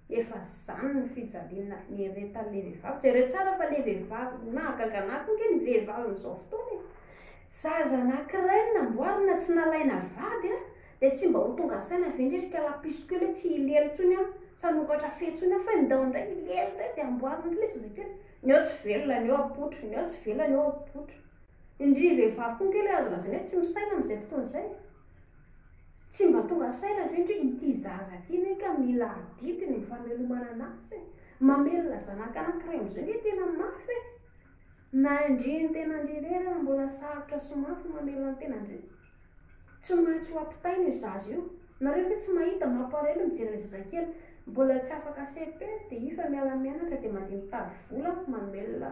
efa zany ny fijaliana ny retan'le vehivavy. Jereo tsara fa le vehivavy mahagaganako nge ny vehivavy amin'izao fotoana zaza anankiray namboarina tsy nalaina vady dia tsy mba ho tonga saina ve ndry kalapiso kely hoe tsy hilelo ntsony tsy hanokatra fe ntsony fa ndao indray hilelo indray dia amboarina le zazakely, ny eo tsy velona ny eo apotro, ny eo tsy velona ny eo apotro. Indry vehivavy koa nkely azo lazaina hoe tsy misaina amin'izay fotoana izay, tsy mba tonga saina ve ndry ity zaza ity ne ka mila aditiny ny famelomana anazy, mamelona zanaka anankiray amin'izao nge tena mafy na indriny tena ndrirera mbola sarotra sy mafy mamelona ny tena ndry, tsy maintsy ho ampitaina io zaza io. Nareo ve tsy mahita mamparelo mijery zazakely mbola tsy afaka CP dia ifa miala mianatra dia mandeha mitady vola mamelona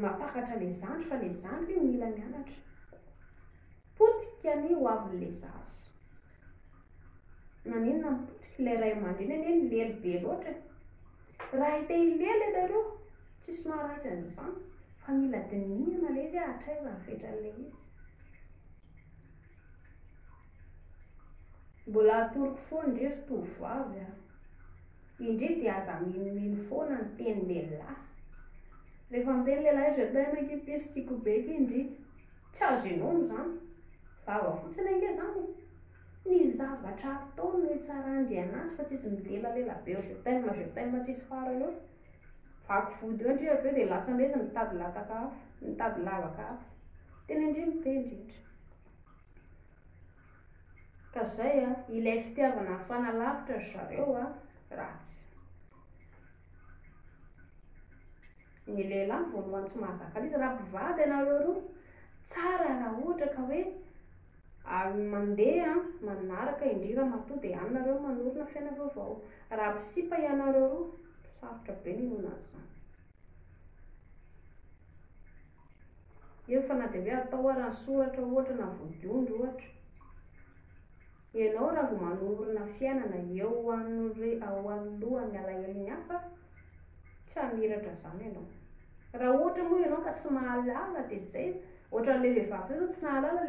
mapakatra le zandry, fa le zandry mila mianatra, potika ny ho avin'le zaza. Naninona mipotika ilay ray aman-dreny anie lelo be loatra, raha te hilelo ianareo tsisy maharatsy an'izany fa mila dinihana le izy hatraiza ny fetran'le izy. Mbola atoroko foana ndry ry tovovavy indry dia aza minomino foana ny teny lehilahy. Rehefa miteny lehilahy izy atao aina ke piso tiako be ke indry tsy azo inono zany vava fotsiny ange zany ny zavatra ataony hoe tsara andriana azy fa tsisy milelalela be jetema tsisy farany eo vaky vody eo ndri aveo dia lasa ndresy mitady lataka hafa mitady lavaka hafa tena indrindra be indrindra ka zay a ilay fitiavana fanalavitra ry zareo a ratsy ny lehilahy voalohany tsy mahazaka izy raha mpivady ianareo roa tsara raha ohatra ka hoe mandeha manaraka indrira matoa dia anareo manorina fiaina vaovao raha mpisipa ianareo roa sarotra be ny noana azy zany io fa na dia hoe atao ara ny soratra ohatra na vodiondry ohatra ianao raha vao manorina fiainana eo ao alohany alahelo ny hafa tsy hamiratra zany ianao raha ohatra moa ianao ka tsy mahalala dia zay ohatran'ilay vehivavy zao tsy nahalala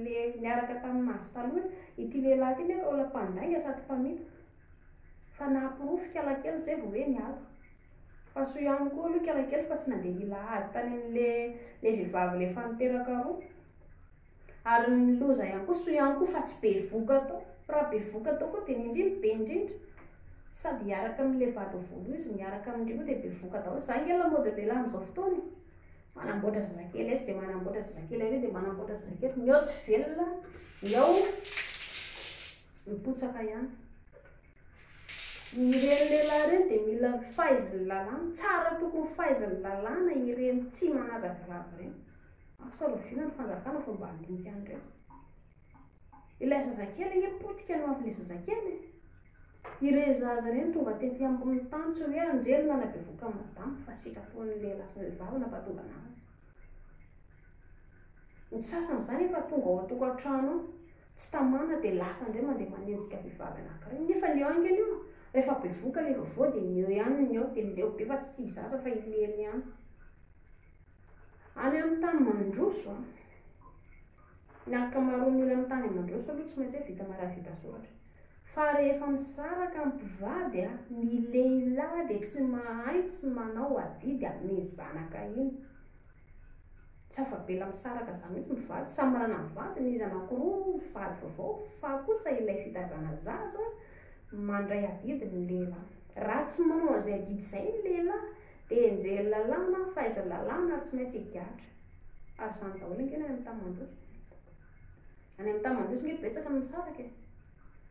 le niaraka tamin'ny mazy taloha ity lehilahy ity nefa ola mpandainga sady mpamita fa nampirofo kalakely zay vao hoe niala fa so ihany koa aloha kalakely fa tsy nandeha nilahady tany amin'le vehivavy le faniteraka roa ary ny loza ihany koa so ihany koa fa tsy be voka atao raha be voka atao koa dia indrindra be indrindra sady hiaraka amin'ilay vady volo izy miaraka amin'indreo dia be voka daholo zany nge lamaody lehilahy amin'izao fotoana manamboatra zazakely izy dia manamboatra zazakely ary dia manamboatra zazakely ny ao tsy velona ny ao mipotsaka ihany ireny lehilahy ireny dia mila fahaizany lalàna tsara tokony fahaizany lalàna ireny tsy manaza vehivavy ireny asoloviana ny fanjakana fa mba handinika an'ireny ilay zazakely nge potika no avy le zazakely ireny zaza ireny tonga tety ambony tany tsy hoe anjelina na be voka madama fa sitrapon'ny lehilahy sy ny vehivavy nampahatonga anazy ny sasany zany efa tonga ao an-tokantrano tsy tamana dia lasa indray mandeha manenjika vehivavy anankiray nefa ny eo angeny io rehefa be voka le vaovao dia ny eo ihany ny eo dia leo be fa tsy tia zaza fa ileny ihany any amin'ny tany mandroso ny ankamaroan'ny olona amin'ny tany mandroso aloha tsy maintsy hoe vita maravita soratra fa rehefa misaraka mpivady ny lehilahy dia tsy mahay tsy manao adidy amin'ny zanaka iny tsy afabela misaraka zany mihitsy mivady samy manana mivady ny izy anankiroa mivady vaovao fa kosa ilay fitazana zaza mandray adidy ny lehilahy raha tsy manao an'izay adidy izay ny lehilahy dia enjery lalàna fahaiza lalàna ary tsy maintsy higatra ary izany daholo angena any amin'ny tany mandroso any amin'ny tany mandroso nge betsaka ny misaraka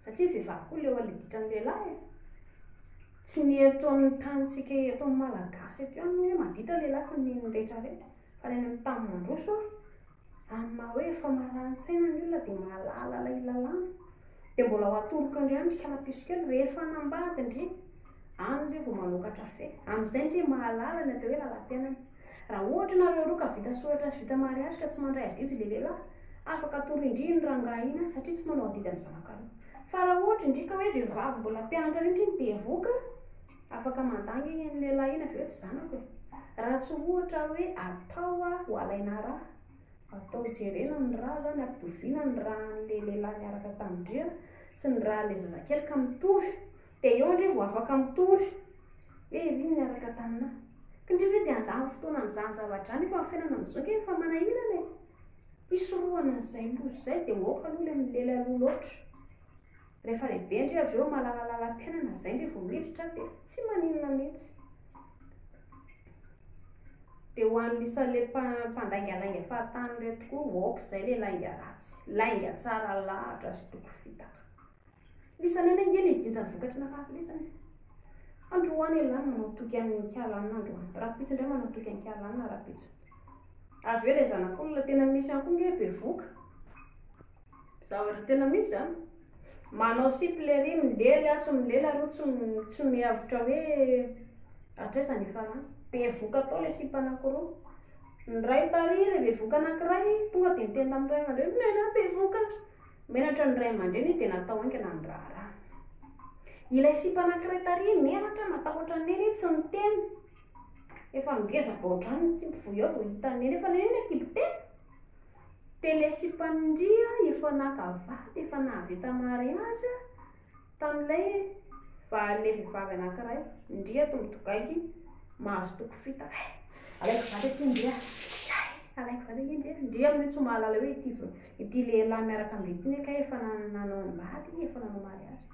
satria vehivavy koa le aleditra ny lehilahy tsy ny eto amin'ny tanyntsika eto amin'ny malagasy eto ihany hoe maditra lehilahy fa ny rehetrarehetra fa ny any amin'ny tany mandroso amin'ny maha hoe efa marani-tsaina ny olona dia mahalala ilay lalàna dia mbola ho atoroka indray andry kalapiso kely rehefa nambady indri any ndre vao manokatra fe amin'izay ndre mahalala ny atao hoe lalam-piainana raha ohatra nareo roa ka vita soratra sy vita mariazy ka tsy mandray adidy le lehilahy afaka atoro indri ny rangahy iny satria tsy manao adidy amin'ny zanak'aloha fa raha ohatra indrika hoe vehivavy mbola mpianatra indri ny be voka afaka mandangy ny lehilahy iny aveo tsy zanako raha tsy ohatra hoe atao ho alaina raha atao jerena ny raha zany ampitoviana ny rahan'le lehilahy niaraka tamindria sy ny rahan'le zazakely ka mitovy dia eo ndre vao afaka mitory hoe iry niaraka tamina ka ndre hoe dia andany fotoana amin'izany zavatra any efa fiainana amin'izao nge efa manahirana isorohana n'izay loza izay dia moka aloha le milely aloha loatra rehefa lehibe ndre aveo malalalala-piainana izay ndre vao miditra dia tsy maninona mihitsy dia ho an'lisan'le mpandaingalainga fahatany reto koa aoka izay le lainga ratsy lainga tsara lahatra sy toko fitaka lisany any ange le jinjany vokatra nafafy lisany androany lehilahy manao toky amin'ny kalanina androany rapitso indray manao toky amin'ny kalanina rapitso aveo ilay zanak'olona tena misy ihany koa nge be voka zavatra tena misy a manao siplery milely sy milely aloha tsy miavitra hoe atrezany efa be voka atao ilay sipa anankiroa ny ray tary ilay be voka anankiray tonga dia niteny tamin'ny ray aman-dreny nena be voka menatra ny ray aman-dreny dia natao haingana ny raharaha ilay sipa anankiray tary menatra matahotra neny tsy niteny efa ngeza baotrany timpvoy ao vao hitaneny efa neny akibiteny dia ilay sipandria efa nakavady efa nahavita mariazy tamin'ilay le vehivavy anankiray ndria tombotogaiky mahazo toko fitaka alaiko vady aty ndria alaiko vata indri amin'ny tsy mahalala hoe ity lehilahy miaraka amin'ity eka efa nanao ambady efa nanao mariazy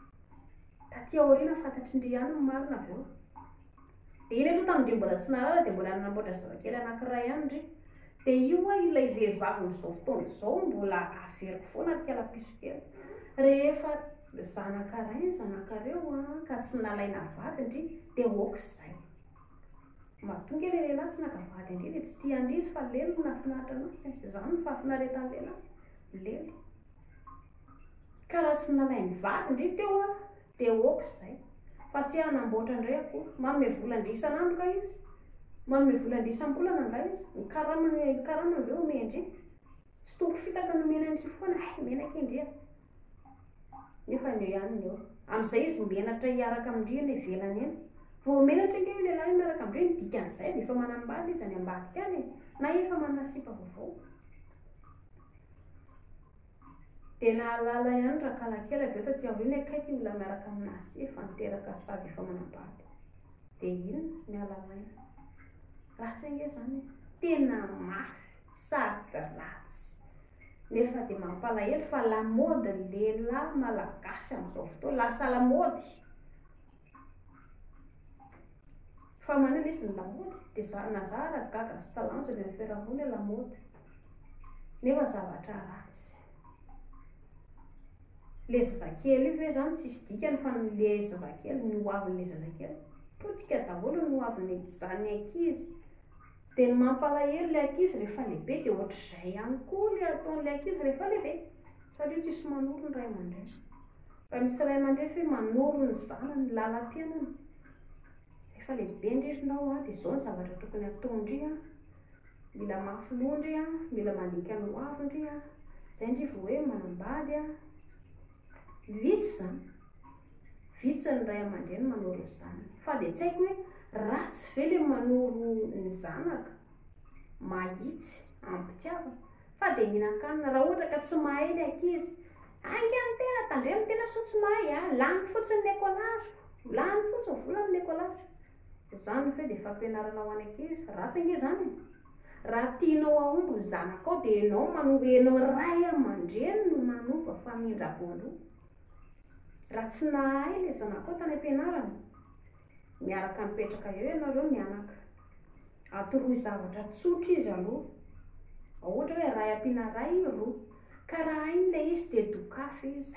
taty aoriana fantatry ndry ihany ny marina avy eo dia iny aloha tamin'indrio mbola tsy nalala dia mbola nanamboatra zazakely anankiray ihany ndry dia io ilay vehivavy n'izao fotoana izao mbola averiko foana arkala-piso kely rehefa zanakareo ka tsy nalaina vady ndry dia ohatr'izay mahatonga ilay lehilahy tsy naka vady indry dia tsy tia andry izy fa lely no nafinaritra anazy izany ny fahafinaretan'ny lehilahy lely ka raha tsy nalainy vady ndry teo dia ohatr'izay fa tsy hanamboatra indray akory manome volan-drisanandro ka izy manome volan-drisambolana nga izy ny karamany avy eo ome indry tsy toko fitaka nomena indry foana menaka indry nefa ny ihany eo amin'izay izy menatra hiaraka amindrina ivelany eny vao menatra inge lehilahy miaraka amindrina dikan'izay dia efa manambady izy any ambadika any na efa manasipa vaovao dia nahalala ihany rahalakely avy eo taty aoriana akaiky olona miaraka aminazy efa niteraka sady efa manambady dia iny nihalala iny ratsy inge zany tena mafy sady ratsy nefa dia mampalahelo fa lamaody lehilahy malagasy amin'izao fotoana lasa lamaody fa manana izy ny lamaody dia nazara gaga sy talanja ny fiarahamonina lamaody nefa zavatra ratsy le zazakely io ve zany tsisy dikany fa le zazakely ny hoavin'le zazakely potika daholo ny hoavin'ny zany ankizy dia ny mampalahelo le ankizy rehefa lehibe dia ohatr'izay ihany koa le ataon'le ankizy rehefa lehibe satria tsisy manoro ny ray aman-dreny fa misy ray aman-dreny fe manoro ny zanany lalam-piainany rehefa lehibe indrindrinao dia izao ny zavatra tokony ataondry mila mafilondry mila mandika ny hoavindry zay ndry vao hoe manambady vitsy ny ray aman-dreny manoro ny zanany fa dia tsy haiko hoe ratsy ve le manoro ny zanaka mahitsy ampitiava fa dia mihinan-kanina raha ohatra ka tsy mahay le ankizy angany tena tandreny tena so tsy mahay lany fotsiny ny écolage lany fotsiny vola amin'ny écolage izany fe dia fampianarana ho any ankizy ratsy inge zany raha tianao aomby ny zanakao dia enao ray aman-dreny no manova famindra voaloha raha tsy nahay le zanakao tany ampianarana miaraka mipetraka eo ianareo mianaka atoroy zavatra tsotra izy aloha ohatra hoe ray ampiana ray roa ka raha iny le izy dia dokafy izy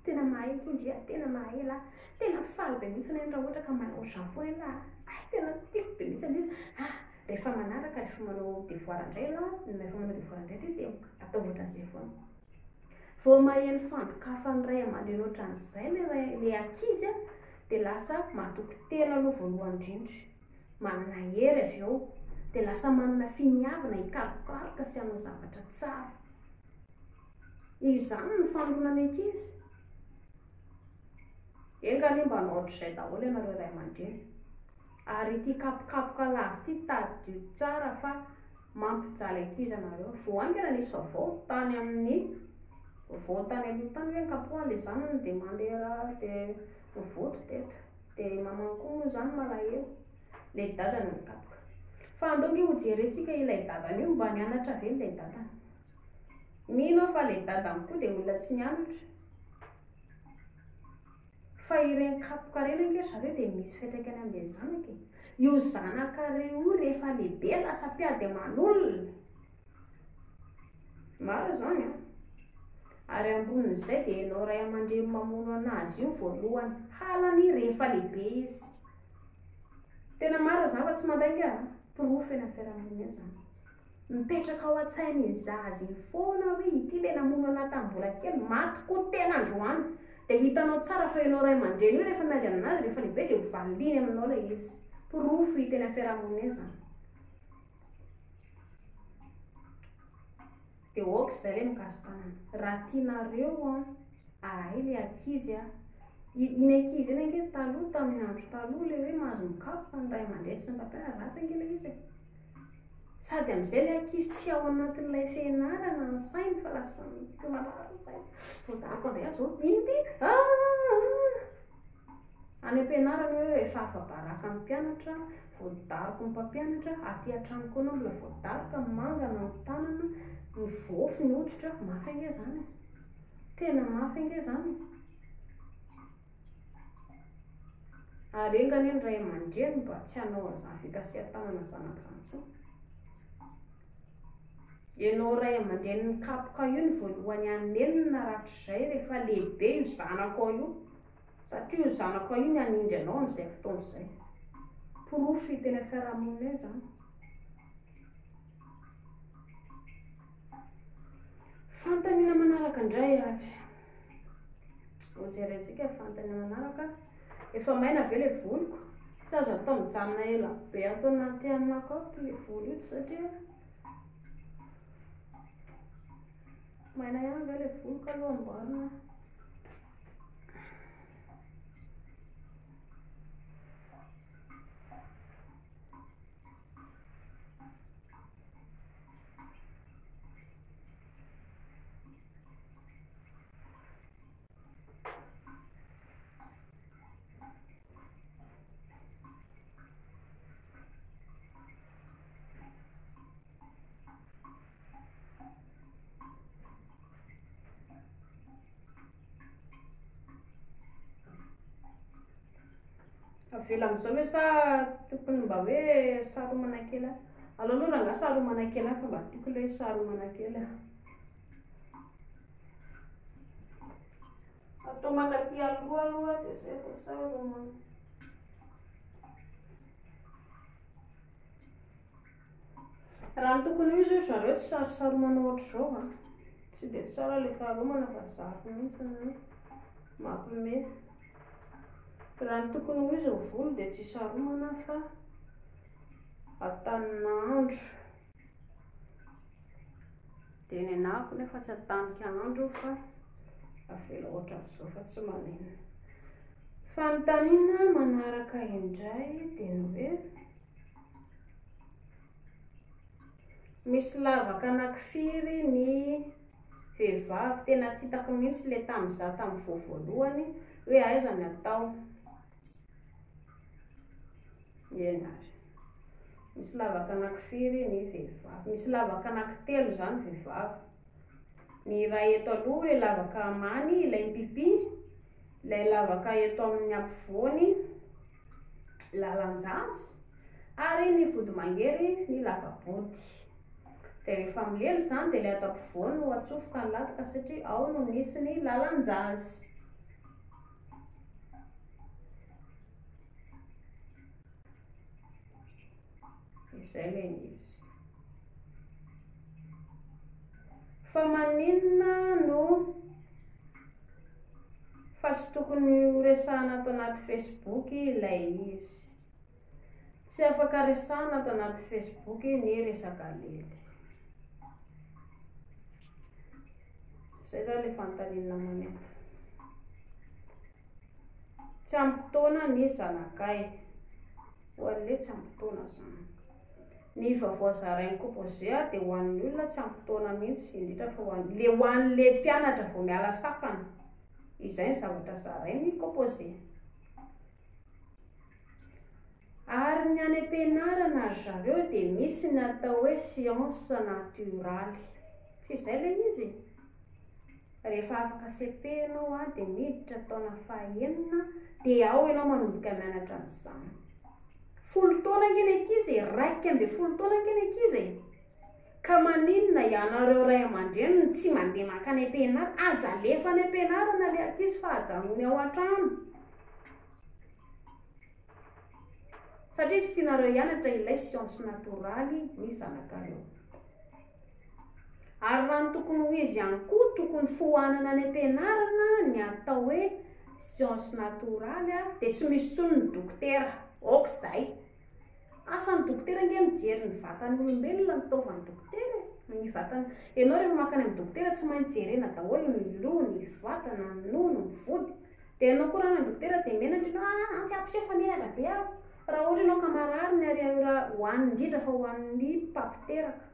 tena mahay indry tena mahay lahy tena faly be mihitsy na raha ohatra ka manao ohatran'ny foana lahy tena tiako be mihitsy izy rehefa manaraka rehefa manao devoir indray lahy rehefa manao devoir indray dia atao ohatran'izay foana vao maheno fandokafany ray aman-dreny ohatran'izay le ankizy dia lasa matoky tena aloha voalohany indrindra manana hery avy eo dia lasa manana finiavana hikarokaroka sy hanao zavatra tsara izany ny fandonany ankizy engany mba hanao ohatr'izay daholo ianareo ray aman-dreny ary ity kapokapoka lavo ity tadio tsara fa mampijaly ankizy anareo vao angana nisy vaovao tany amin'ny aloha tany hoe nkapohan'le zanany dia mandeha dia mivoatra teto dia mamany koa moa zany malahelo le dadany mikapoka fa andonge ho jerentsika ilay dadany io mba nianatra ve ilay dadany mino fa le dadany koa dia olona tsy nianatra fa ireny kapoka reny ange zareo dia misy fiantraikany amin'ilay zanaka io zanakareo rehefa lehibe lasa mpiady aman'olona maro zany ary ambonin'izay dia ianao ray aman-dreny mamono anazy io voalohany halany rehefa lehibe izy tena maro zava tsy mandainga pirofo eny amin'ny fiarahamonina zany mipetraka ao an-tsainy zaza iny foana hoe ity le namono anahy tamin'ny mbola kely maty koa tena androany dia hitanao tsara fa ianao ray aman-dreny io rehefa miady aminazy rehefa lehibe dia ho valiny aminao ilay izy pirofo hita eny amin'ny fiarahamonina zany dia ohatr'izay le mikasitanana raha tianareo ahay le ankizy iny ankizy iny ange taloha tamin'ny andro taloha le hoe mahazo mikapoka ny ray aman-dreny sy ny mpampianatra ratsy ange le izy sady amin'izay le ankizy tsy ao anatin'ilay fianarana ny sainy fa lasa mararo zay voadako andray zao iny ty Any am-pianarana hoe efa afa-baraka amin'ny mpianatra, voadariko ny mpampianatra, aty an-trano koa anao mbola voadarika ny mangana ny tanana, ny vôfy ny hoditra, mafy ange zany. Tena mafy ange zany. Ary engany ny ray aman-dreny mba tsy hanao an'izany fikasihan-tanana zanak'izany intsony. Ianao ray aman-dreny nikapoka io ny voalohany anenina rahatr'izay rehefa lehibe io zanako ao io, satria io zanako ao io ny hanindry anao amin'izay fotoana izay. Porofo teny fiarahamonina eo zany. Fantaniana manaraka indray ary. Hojerentsika fantaniana manaraka. Efa maina ve ilay voliko? Tsy azo atao mijanona ela be atao anaty anako ao ilay volo io satria maina ihany ve ilay voliko aloha amboarina. Avela amin'izao hoe sa tokony mba hoe saromana kely. Aloha raha saromana kely fa mba tiako ilay saromana kely. Atao mankaty aloha dia izay vao saromana. Raha ny tokony ho izy zareo tsy saromana ohatr'izao tsy dia tsara ilay saromana fa zafy mihitsy mampime. Raha ny tokony ho izy ny volo dia tsy saromana fa atanin'andro. Dia ny anahako nefa tsy atanika andro fa avela ohatran'izao fa tsy manino. Fanontaniana manaraka indray dia ny hoe misy lavaka anankifiry ny vehivavy tena tsy hitako mihitsy ilay tamin'izaho tamin'ny voalohany hoe aiza ny atao. Ienary. Misy lavaka anankifiry ny vehivavy. Misy lavaka anankitelo zany vehivavy. Ny iray eto aloha ilay lavaka many, ilay pipi, ilay lavaka eto amin'ny ampovoany, lalanjasy, ary ny vody mangery ny lava-body. Dia rehefa milely zany dia ilay ato ampovoany no atsofoka ny lataka satria ao no misy ny lalanjasy. Izay ilay izy. Fa maninona no fa tsy tokony ho resahana ato anaty Facebook ilay izy. Tsy afaka resahana ato anaty Facebook ny resaka lely. Izay zao ilay fanontaniana maneto. Tsy ampy-taona ny zanakay. Ho an'ilay tsy ampy-taona zany. Ny vaovao zarain'ny composé dia ho an'ny olona tsy ampy-taona mihitsy indrindra fa ho an'ilay mpianatra vao miala safana. Izay ny zavatra zarain'ny composé. Ary ny any am-pianarana zareo dia misy ny atao hoe science naturaly. Tsy izay ilay izy. Rehefa afaka CP ianao dia miditra taona fahaenina dia ao ianao manomboka mianatra an'izany. 10 taona ange ny ankizy, 12 taona ange ny ankizy. Ka maninona ianareo ray aman-dreny tsy mandeha makany am-pianarana, aza alefa any am-pianarana ilay ankizy fa hajanony ao an-trano. Satria tsy tianareo hianatra ilay science naturaly ny zanakareo. Ary raha ny tokony ho izy ihany koa tokony fohanana any am-pianarana ny atao hoe science naturaly dia tsy misy intsony ny dokotera. Aok'izay. Asan'ny dokotera ange mijery ny vatan'ny olombelona ny taovan'ny dokotera. Ny vatany. Ianao rehefa makany amin'ny dokotera tsy maintsy jerena daholo ny loha, ny vatana, ny nono, ny vody. Dia ianao koa raha ny dokotera dia menatra ianao antsy ampy fa menatra be aho. Raha ohatra ianao ka marary ny ariary hoan'ny indrindra fa hoan'ny mpapiteraka.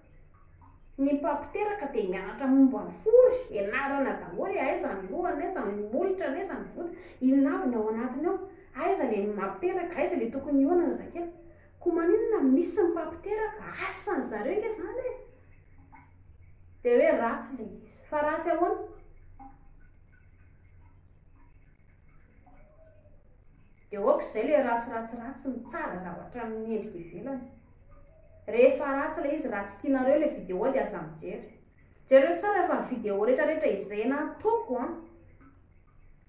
Ny mpampiteraka dia mianatra momba ny fory, ianarana daholo aiza ny lohany, aiza ny molotra, aiza ny vota, inona avy ny ao anatiny ao, aiza le mampiteraka, aiza le tokony ihoana ny zazakely. Ko maninona misy ny mpampiteraka, asany zareo nge zany e. Dia hoe ratsy le izy, fa ratsy ahoana? Dia oka izay le ratsiratsiratsy mitsara zavatra amin'ny endrika ivelany. Rehefa ratsy le izy, ratsy tianareo le vidéo dia aza mijery. Jereo tsara fa vidéo rehetrarehetra izay nataoko a,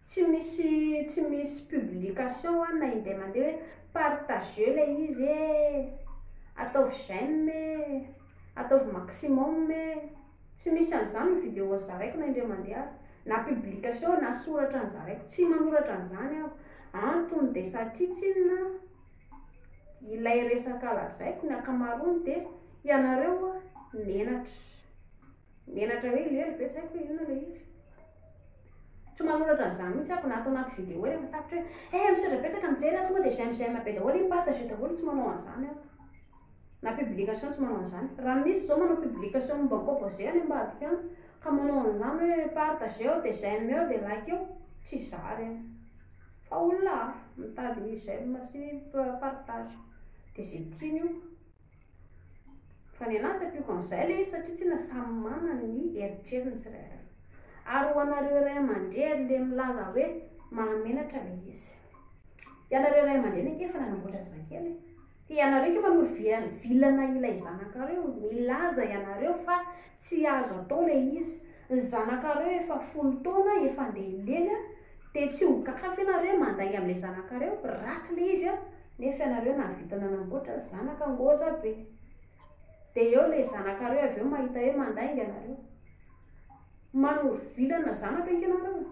tsy misy publication a, na indray mandeha hoe partager le izy e, ataovy j'aime e, ataovy maximum e, tsy misy an'izany ny vidéo zaraiko na indray mandeha, na publication na soratra ny zaraiko, tsy manoratra an'izany aho. Antony dia satria tsinona ilay resaka lazaiko ny akamaroany dia ianareo menatra hoe lely ve tsy haiko inona le izy. Tsy manoratra an'izany mihitsy ako na atao anaty vidéo rehefa tapitra hoe misaodrabetsaka mijery tonga dia j'aime be daholo, partage daholo, tsy manao an'izany aho. Na publication tsy manao an'izany. Raha misy zao manao publication momba ny composé any ambadika any ka manao an'izany hoe partage eo dia j'aime eo dia like eo, tsy zary any. Fa olona hafa mitady j'aime sy partage dia izay tiany io. Fa ny anahy tsy ampiako an'izay le izy satria tsy samy manana ny eritreriny tsirairay. Ary ho anareo ray aman-dreny le milaza hoe mahamenatra le izy. Ianareo ray aman-dreny ankefa nanamboatra zazakely. Ianareo ke manoro vilana ilay zanakareo, milaza ianareo fa tsy azo atao le izy. Ny zanakareo efa 10 taona, efa andeha lely dia tsy ho kakafy ianareo mandainga amin'ilay zanakareo, ratsy le izy a, nefa ianareo nahavita nanamboatra zanaka ngoza be. Dia eo le zanakareo avy eo mahita hoe mandainga ianareo. Manoro vilana zanaka ianareo.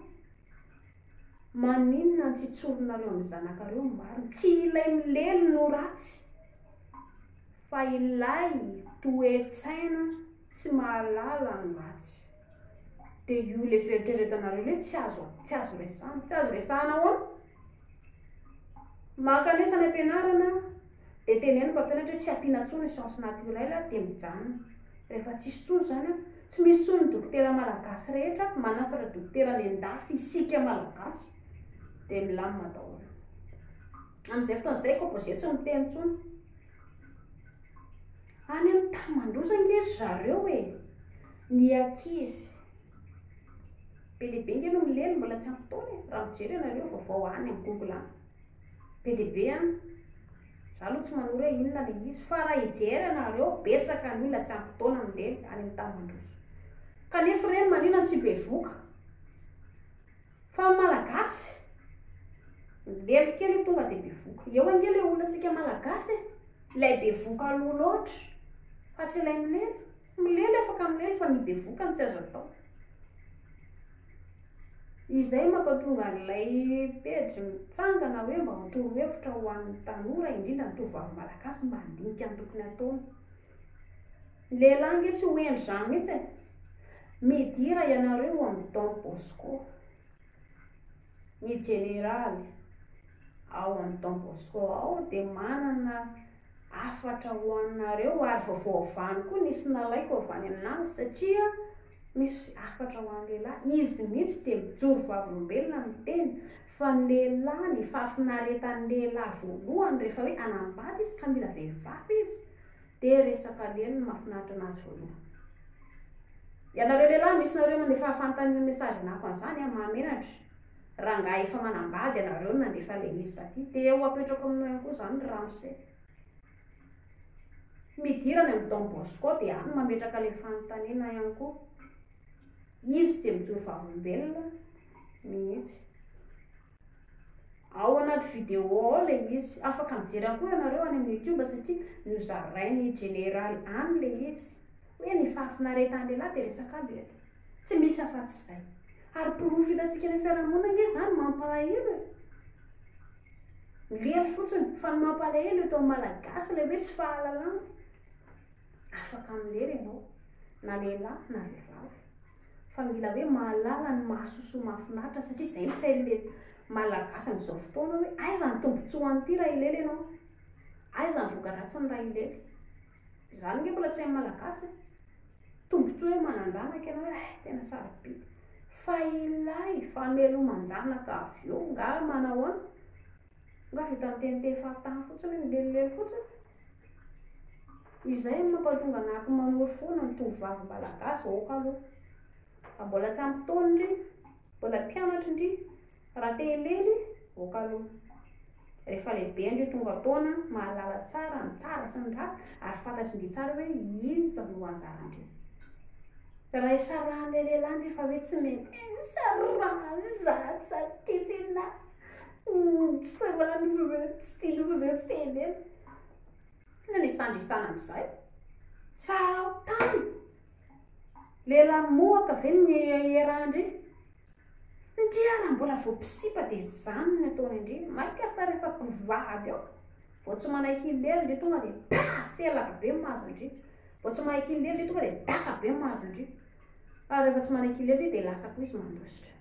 Maninona ny tsy tsorinareo amin'ny zanakareo marina? Tsy ilay milely no ratsy, fa ilay toe-tsaina tsy mahalala ny ratsy. Dia io le fieritreretanareo hoe tsy azo resahana. Tsy azo resahana ahoana? Makanesana ampianarana dia teneno mpampianatra hoe tsy ampiana intsony science naturelle dia mijanona. Rehefa tsisy intsony zany a, tsy misy intsony dokotera malagasy rehetra manafatra dokotera miandafy isika malagasy dia milamina daholo. Amin'izay fotoana izay composé tsy miteny intsony. Any amin'ny tany mandrosa nge zareo e, ny ankizy be dia be nge no milely mbola tsy ampy taona e. Raha mijery ianareo vaovao any amin'ny google any, be dia be any. Za aloha tsy manoro hoe inona le izy, fa raha hijery ianareo betsaka ny olona tsy ampy taona milely any amin'ny tany mandrosa. Kanefa ireny maninona tsy bevoka? Fa malagasy milely kely tonga dia bevoka. Eo ange le olonantsika malagasy ilay bevoka aloha loatra, fa tsy ilay milely. Milely afaka milely fa ny bevoka ny tsy azo atao. Izay mampatonga an'ilay pejy mitsangana hoe mba ho torohevitra ho an'ny tanora, indrindra ny tovovavy malagasy mba handinika ny tokony ataony. Ny lehilahy nge tsy ho endry izany mihitsy e. Midira ianareo amin'ny Don Bosco, ny generaly ao amin'ny Don Bosco ao dia manana afatra ho anareo, ary vaovany koa nisy nalaiko avy any aminazy satria misy afatra ho an'ny lehilahy. Izy mihitsy dia mijoro vavolombelona miteny fa ny lehilahy, ny fahafinaretan'ny lehilahy voalohany rehefa hoe anambady izy ka mila vehivavy izy dia resaka lely no mahafinaritra anazy voalohany. Ianareo lehilahy misy nareo mandefa fahafantarana message anako an'izany a, mahamenatra. Rangahy efa manambady ianareo no nandefa le izy taty, dia eo apetrako aminao ihany koa izany ny ramose. Midirana amin'ny Don Bosco dia any mametraka ilay fanontaniana ihany koa. Izy dia mijoro vavolombelona mihitsy. Ao anaty vidéo ao le izy, afaka mijery koa ianareo any amin'ny YouTube satria nozarainy generaly any le izy hoe ny fahafinaretan'ny lehilahy dia resaka lely, tsy misy afa-tsy izay. Ary porofo hitantsika ny fiarahamonina nge izany mampalahelo e. Lely fotsiny fa ny mampalahelo eto malagasy le hoe tsy fahalalana. Afaka milely ianao na lehilahy na vehivavy, fa mila hoe mahalala ny mahasosoa mahafinaritra satria izay mihitsy ilay malagasy amin'izao fotoana hoe aiza ny tombontsoa an'ity raha ilely ianao, aiza ny voka-dratsiny raha ilely. Izany nge mbola tsy hain'ny malagasy. tsy hoe mananjanaka ianao hoe tena sarobidy fa ilay famelomanjanaka avy eo nga manao any nga vita niteniteny fahatany fotsiny hoe milelilely fotsiny. Izay mampatonga anaky mamory foana ny tovovavy malagasy oka aloha. Mbola tsy ampy taona indry, mbola mpianatra indry, raha te helely oka aloha. Rehefa lehibe indry tonga taona mahalala tsara ny tsara sy ny ratsy ary fantatry indry tsara hoe iza no anjarandry. Raha isarahan'ilay lehilahy indry fa hoe tsy mety saraha sakitsina tsy manana tsy tia tsy teheleny. Ny sandrisana amin'izay sara tany lehilahy mohaka ve ny erandry indry raha mbola vao mpisipa dia izany ny ataony indry maika fa rehefa mpivady ao vao tsy manaiky ilery indry tonga dia felaka be mahazo indry, vao tsy manaiky ilery indry tonga dia daka be mahazo indry, ary rehefa tsy manaiky ilery dia lasa koa izy mandositra.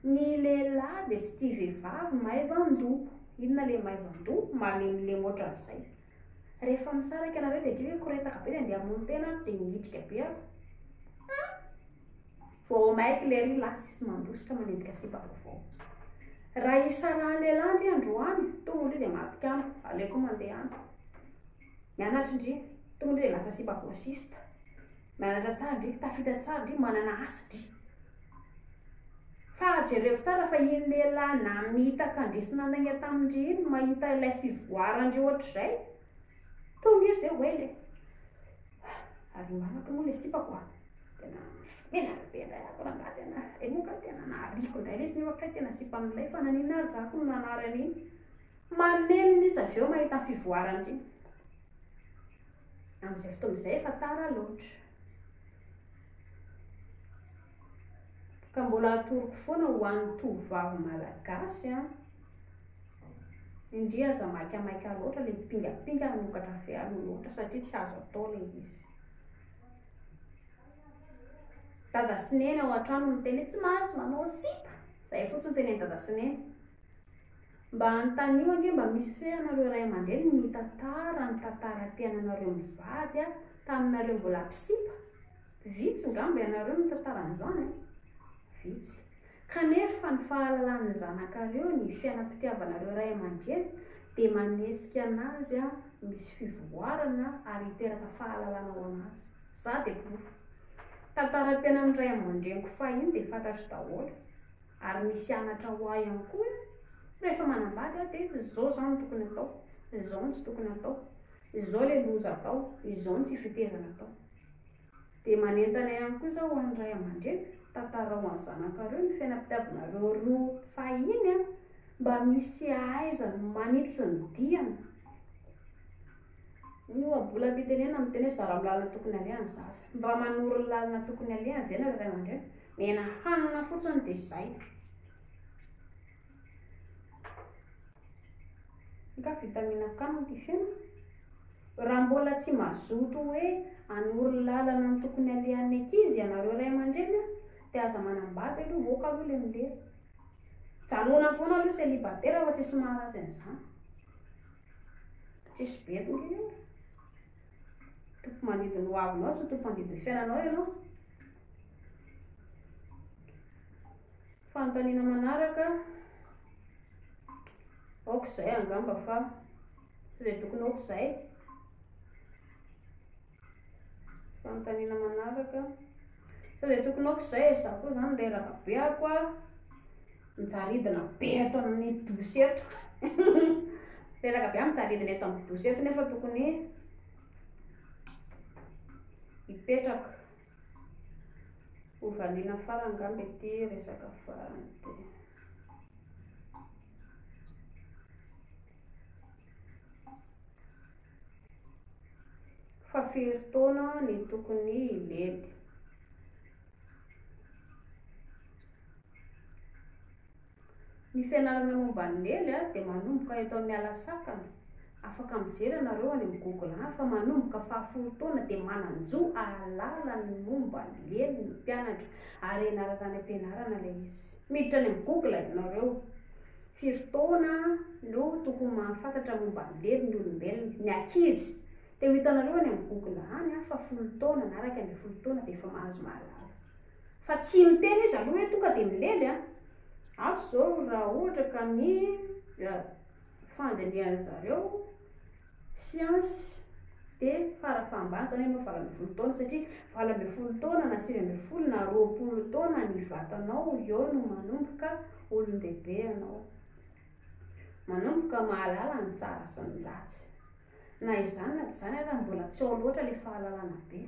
Ny lehilahy dia tsy tia vehivavy maivan-doha. Inona ilay maivan-doha? Malemilemy ohatran'izay. Rehefa misaraka ianareo dia dry hoe koretaka be dia andeha hamono tena dia midrika be aho. Vao maiky ilery lasa izy mandositra manenjika sipa vaovao. Raha isarahan'ny lehilahy indry androany tonga indry dia maty any, aleoko mandeha any. Mianatra indry tonga indry dia lasa sipa grossiste. Mianatra tsara indry, tafita tsara indry, manana asa indry. Fa jereko tsara fa iny lehilahy namitaka andresy nandagna tamindry iny mahita ilay fivoarandry ohatr'izay tonga izy dia hoe le ary manaka moa ilay sipako a tena menaka be indray ako raha mba tena moka tena nariko indray ilay izy nefa kay tena sipa amin'ilay fa nanina ary zako no nanarany iny. Manenina izy avy eo mahita ny fivoarandry iny. Amin'izay fotoana izay efa tara loatra. Ka mbola atoroko foana ho an'ny tovovavy malagasy indry aza maikamaika loatra ilay pingapinga hanokatra feany loatra satria tsy azo atao ilay izy. Dada sy neny ao an-trano miteny tsy mahazo manao sipa, izay fotsiny teneny dada sy neny. Mba anontaniana ange mba misy fe anareo ray aman-dreny mitantara ny tantaram-piainanareo mivady taminareo mbola mpisipa. Vitsy ngamba ianareo mitantara an'izany vitsy. Kanefa ny fahalalan'ny zanakareo ny fiainam-pitiavanareo ray aman-dreny dia manesika anazy misy fivoarana ary hiteraka fahalalana ao anazy. Za dia profo. Tantaram-piainan'ny ray aman-dreniko fahiny dia fantatro daholo ary misy anatra ho ahy ihany koa. Rehefa manambady aho dia izao zany no tokony atao, izao no tsy tokony atao, izao ilay loza atao, izao no tsy fitezana atao. Dia manentana ihany koa zaho ho an'ny ray aman-dreny tantara ho an'ny zanakareo ny fiainam-pitiavanareo roa fahiny mba misy ahaizana manitsy ny diana. Ny ohabola mitenena miteny hoe zara amin'ny lalana tokony alehany zaza. Mba manoro ny lalana tokony alehany ve na ray aman-dreny? Mena hanina fotsiny dia izay. Ka vitaminakamo ty fiaina. Raha mbola tsy mazoto hoe hanoro ny lalana ny tokony alehan'ny ankizy ianareo ray aman-dreny dia aza manambady aloha voaka aloha ilay milery. Janona foana aloha célibataire fa tsisy maharatsy an'izany. Tsisy betika io. Tompo manidiny ho avinao sy tompo manidiny fiainanao ianao. Fanontaniana manaraka aok'izay angamba fa izay tokony aok'izay. Fanontaniana manaraka fa izay tokony aok'izay za koa zany reraka be ako mijaridina be ato amin'ny dosy eto. Reraka be mijaridina eto amin'ny dosy eto nefa tokony hipetraka ho valiana farany angamba ity resaka farany ity. Fa firy taona ny tokony hilely. Ny fianarana momba ny lely dia manomboka eto amin'ny alasakany. Afaka mijery ianareo any amin'ny Google fa manomboka fahafolo taona dia mananjo ahalala ny momba ny lely ny mpianatra ary ianarana any am-pianarana ilay izy. Miditra any amin'ny Google ianareo. Firy taona no tokony mahafantatra momba ny lely ny olombelona, ny ankizy dia ho hitanareo any amin'ny google any fa 10 taona na 12 taona dia efa mahazo mahalala. Fa tsy miteny izy aloha hoe tonga dia milely a. Ato zao raha ohatra ka ny fandinihan'zareo siansy dia farafahambany zany ianao 20 taona satria 20 taona na 20 na 20 taona ny vatanao eo no manomboka olon-dehibe ianao, manomboka mahalala ny tsara sy ny ratsy. Na izany na tsy izany raha mbola tsy ao loatra ilay fahalalana be,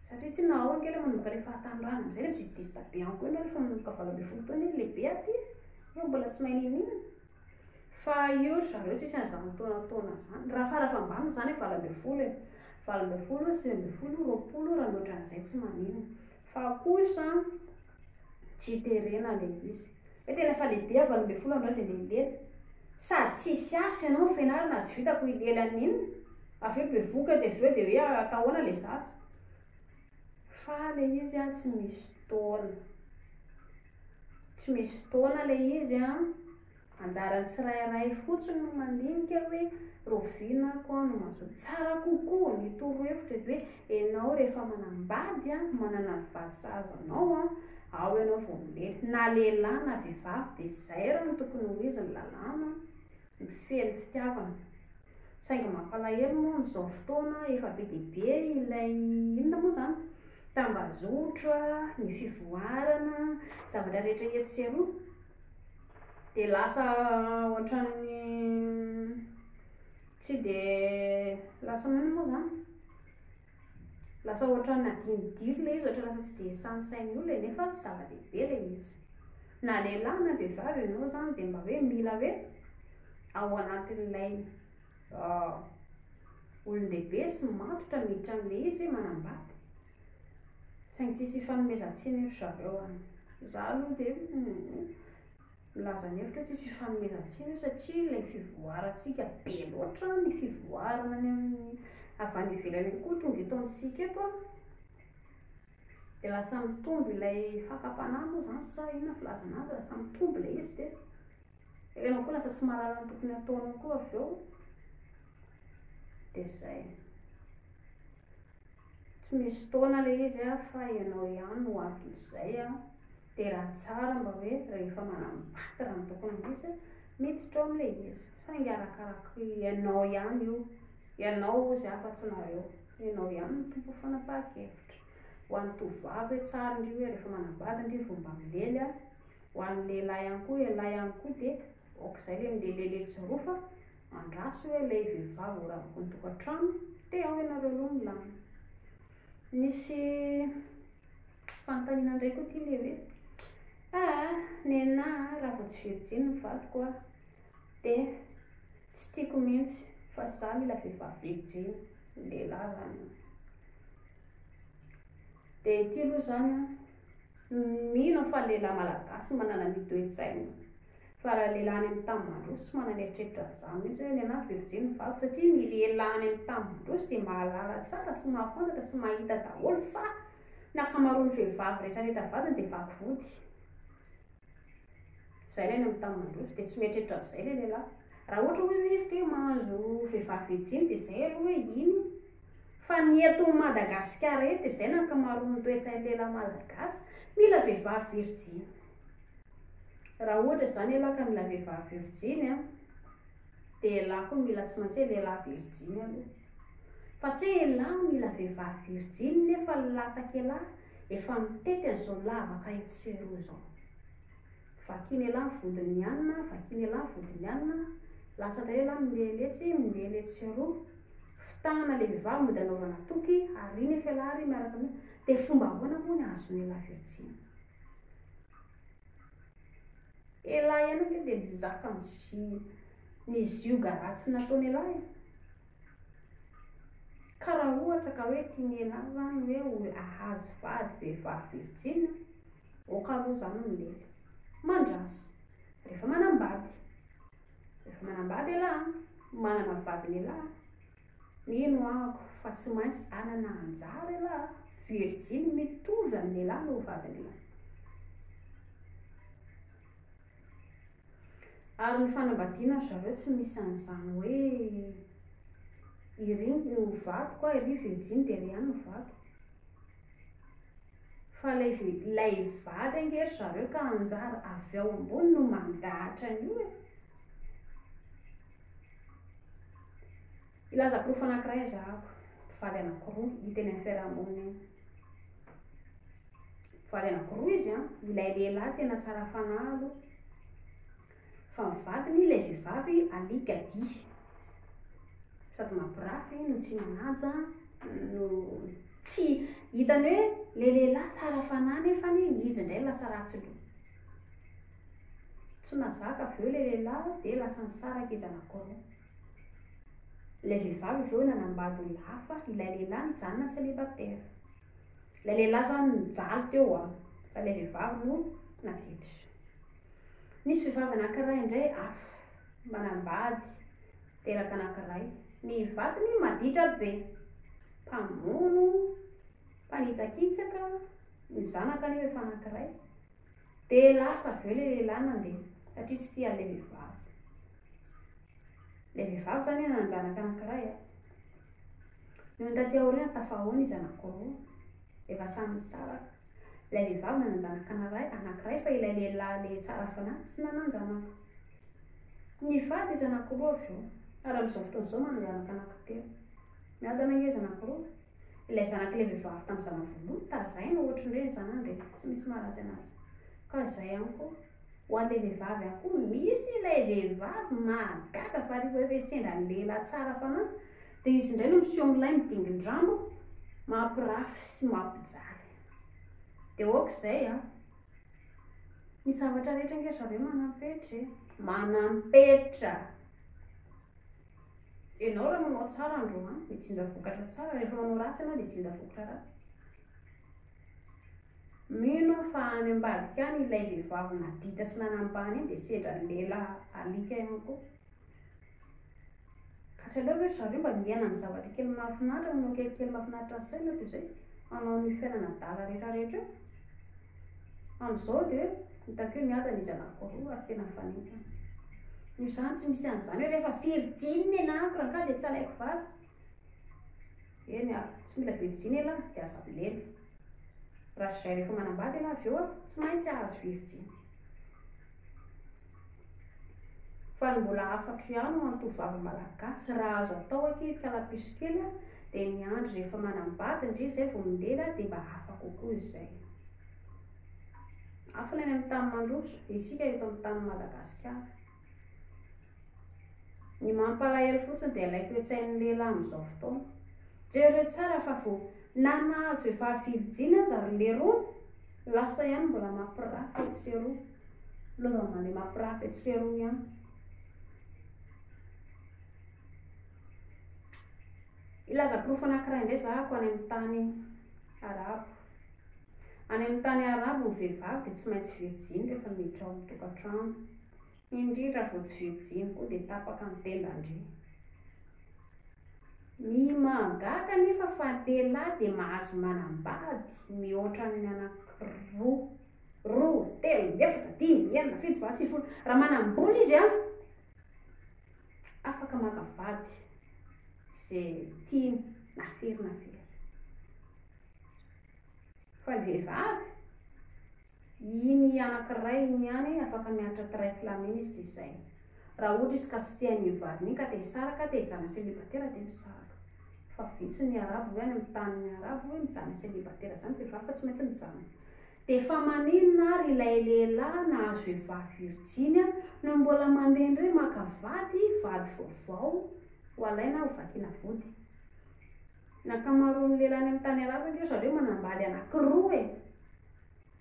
satria tsy na ao ankely manomboka ilay fahatanorana amin'izay rehefa misy be ihany koa ianao rehefa manomboka 20 taona iny lehibe aty eo mbola tsy mahay ninina. Fa io zareo tsisy an'izany taonataona zany, raha farafambany zany 20 20 20 20 raha mihoatra an'izay tsy maninona. Fa kosa tsy terena ilay izy hoe tena fa lehibe 20 amin'izao dia lelely, sady tsisy asa ianao fianarana azy vitako ilely an'inona, avy eo bevoka dia avy eo dia hoe atahoana ilay zaza. Fa ilay izy a tsy misy taona, tsy misy taona ilay izy a. Anjarany tsirairay fotsiny no mandinika hoe rovinako no mahazoa tsara kokoa ny torohevitra hoe ianao rehefa manambady a, manana ny vadisazanao a, ao ianao vao milely, na lehilahy na vehivavy dia izay raha no tokony ho izy ny lalàna mifehy ny fitiavana. Saingy mampalahelo moa amin'izao fotoana efa be dia be ilay inona moa zany, tambazotra, ny fivoarana, zavatra rehetra eto sy eroa dia lasa ohatran'ny tsy dia lasa manino moa zany, lasa ohatran'ny adinodilo ilay izy, ohatra lasa tsy dia sanisainy olona nefa zava-dehibe ilay izy. Na lehilahy na vehivavy ianao zany dia mba hoe mila hoe ao anatin'ilay olon-dehibe sy matotra miditra amin'ilay izy manambady. Saingy tsisy ifanomezan-tsiny io zareo any. Izaho aloha dia milaza ny hevitra hoe tsisy ifanomezan-tsiny io satria ilay fivoarantsika be loatra, ny fivoarana any amin'ny avy any ivelany koa tonga eto amintsika eto a, dia lasa mitombo ilay fakapanahy moa zany sa inona filazana azy, lasa mitombo ilay izy dia ianao koa lasa tsy mahalala ny tokony ataonao koa avy eo. Dia izay, tsy misy taona ilay izy a fa ianao ihany no aton'izay a. Dia raha tsara mba hoe rehefa manambady raha ny tokony ho izy miditra ao amin'ilay izy, saingy arakaraka ianao ihany io, ianao izy afa-tsy nareo, ianao ihany no tompo fanapahan-kevitra. Ho an'ny tovovavy hoe tsara indreo hoe rehefa manambady indreo vao mba milely a, ho an'ny lehilahy ihany koa, lehilahy ihany koa dia aok'izay ilay milelyle sy roa fa andraso hoe ilay vehivavy ho ravaka ny tokantrano dia ao ianareo aloha milamy. Nisy fanontaniana indray koa ity ilay hoe ny anahy raha vao tsy virjiny ny vadiko a dia tsy tiako mihitsy fa izaho mila vehivavy virjiny, lehilahy zany. Dia ity aloha zany a, mino fa lehilahy malagasy manana ny toe-tsaina, fa raha lehilahy any amin'ny tany mandroso manana eritreritra an'izany mihitsy hoe ny anahy virjiny ny vadiko, satria ny lehilahy any amin'ny tany mandroso dia mahalala tsara sy mahafantatra sy mahita daholo fa ny ankamaroan'ny vehivavy rehetrarehetra vatany dia vaky vody. Izay ilay any amin'ny tany mandroso dia tsy mieritreritra an'izay ilay lehilahy. Raha ohatra hoe izy ke mahazo vehivavy virjiny dia izay aloha hoe iny, fa ny eto Madagasikara eto izay no ankamaroan'ny toe-tsain'ny lehilahy malagasy, mila vehivavy virjiny. Raha ohatra zany ialahy ka mila vehivavy virjiny a, dia ialahy koa mila tsy maintsy hoe lehilahy virjiny aloha. Fa tsy hoe ialahy mila vehivavy virjiny nefa latak'ialahy efa mitety an'izao lavaka eto sy eroa izao. Vakiana ialahy ny vodiny ihanina, vakiana ialahy ny vodiny ihanina, lasa indray ialahy mileletsy sy eroa, fitahana ilay vehivavy mody anaovana toky, ary nefa ialahy ary miaraka amin'io. Dia fomba ahoana moa ny azon'ny ialahy virjiny? Ialahy ihany aloha dia mizaka ny zioga ratsy nataony ialahy. Ka raha ohatra ka hoe tiany ialahy zany hoe ahazo vady vehivavy virjiny, aoka aloha zany no milely mandrasa rehefa manambady. Rehefa manambady ialahy, manana vadiny ialahy, mino ahako fa tsy maintsy anana anjara ialahy, virjiny mitovy amin'ny lehilahy no vadiny ialahy. Ary ny fanambadiana zareo tsy misy an'izany hoe iry no vato koa iry virjiny dia ry ihany no vato. Fa lay vady angery zareo ka anjara avy ao ambony no mandahatra an'io e. Ilaza porofo anankiray zahako, vady anankiroa hita eny amin'ny fiarahamonina eny. Vady anankiroa izy a, ilay lehilahy tena tsara fanahy aloha, fa ny vadiny ilay vehivavy alika dia, sady mampirafy no tsy manaja no tsy hitany hoe le lehilahy tsara fanahy nefany izy indray lasa ratsy loha. Tsy nazaka avy eo le lehilahy dia lasa nisaraka izy anankiroa. Ilay vehivavy avy eo nanambady olona hafa, ilay lehilahy nijanona célibataire. Ilay lehilahy zany nijaly teo fa ilay vehivavy no naditra. Nisy vehivavy anankiray indray hafa manambady teraka anankiray. Ny vadiny maditra be, mpamono, mpanitsakitsaka, ny zanaka anefa efa anankiray. Dia lasa avy eo ilay lehilahy nandeha satria tsy tia ilay vehivavy. Ilay vehivavy zany ny zanaka anankiray a. Noho ny taty aoriana tafahoana izy anankiroa, efa samy misaraka. Ilay vehivavy nanan-janaka anankiray fa ilay lehilahy le tsara fanahy tsy nanan-janaka. Nivady izy anankiroa avy eo, ary amin'izao fotoana izao manan-janaka anankitelo. Miadana ange izy anankiroa. Ilay zanak'ilay vehivavy tamin'izany voalohany tazaina ohatran'ireny zanany rehetra, tsy misy maharatsy anazy. Ka izay ihany koa ho an'ilay vehivavy ihany koa, misy ilay vehivavy mahagaga fa rehefa sendra ny lehilahy tsara fanahy dia izy indray no miseho amin'ilay midingin-drano, mampirafy sy mampijaly. Dia ohatr'izay a, ny zavatra rehetra ange zareo manampetra e, manampetra. Ianao raha manao tsara androany dia jinja vokatra tsara, rehefa manao ratsy ianao dia jinja vokatra ratsy. Mino fa any ambadika any ilay vehivavy naditra sy nanambany iny dia sendra ny lehilahy alika ihany koa. Ka tsy aleo hoe zareo mba miaina amin'ny zavatra kely mahafinaritra, manao kelikely mahafinaritra ny saina toy izay manao ny fiainana adala rehetrarehetra eo. Amin'izao dia hitako hoe miadana izy anankiroa ary tena mifanintana. Io zany tsy misy an'izany hoe rehefa virjiny ianao rangahy dia tsy alaiko vary. Eny tsy mila virjiny ela dia aza milely. Raha izay rehefa manambady ianao avy eo tsy maintsy ahazo virjiny. Fa ny mbola afatro ihany ho an'ny tovovavy malagasy raha azo atao ankehitriny kalapiso kely dia miandry rehefa manambady indrindra izay vao milely dia mba hafa kokoa izay. Hafa ny any amin'ny tany mandroso dia isika eto amin'ny tany Madagasikara. Ny mampalahelo fotsiny dia ilay toe-tsain'ny lehilahy amin'izao fotoana. Jereo tsara fa vao nahazo vehivavy virjiny aza ry leroa, lasa ihany mbola mampirafy etsy sy eroa. Lova mandeha mampirafy etsy sy eroa ihany. Ilaza porofo anankiray indray zahako any amin'ny tany Arabo. Any amin'ny tany Arabo ny vehivavy dia tsy maintsy virjiny rehefa miditra ao amin'ny tokantrano. Indrindra vao tsy virjiny koa dia tapaka ny tendandry. Ny mahagaga nefa fa lehilahy dia mahazo manambady mihoatra ny anankiroa, roa, telo, efatra, dimy, enina, fito, valo, sivy, folo. Raha manam-bola izy afaka maka vady izay tiany na firy na firy. Fa ny vehivavy iny anankiray iny ihany afaka mianatra tray flamena izy dia izay. Raha ohatra izy ka tsy tian'ny vadiny iny ka te hisaraka, te hijanona célibataire dia misaraka. Fa vitsy ny Arabo hoe any amin'ny tanin'ny Arabo hoe mijanona célibataire zany vehivavy fa tsy maintsy mijanona. Dia fa maninona ary ilay lehilahy nahazo vehivavy virjiny no mbola mandeha indray maka vady vaovao ho alaina ho vakiana vody. Ny ankamaroan'ny lehilahy any amin'ny tany Arabo ange zareo manambady anankiroa e.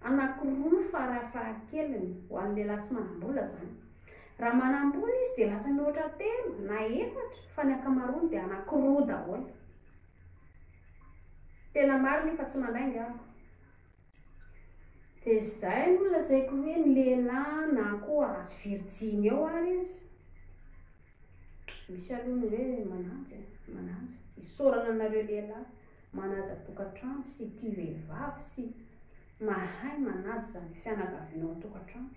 Anankiroa farafahakeliny ho an'ny lehilahy tsy manam-bola zany. Raha manam-bola izy dia lasa mihoatra telo na efatra, fa ny ankamaroany dia anankiroa daholo. Tena marina fa tsy mandainga aho. Dia izay no lazaiko hoe ny lehilahy na koa azo virjiny eo ary izy. Misy aloha ny hoe manaja. Isaorana anareo lehilahy manaja tokantrano sy tia vehivavy sy mahay manaja izany fianakaviana ao an-tokantrano.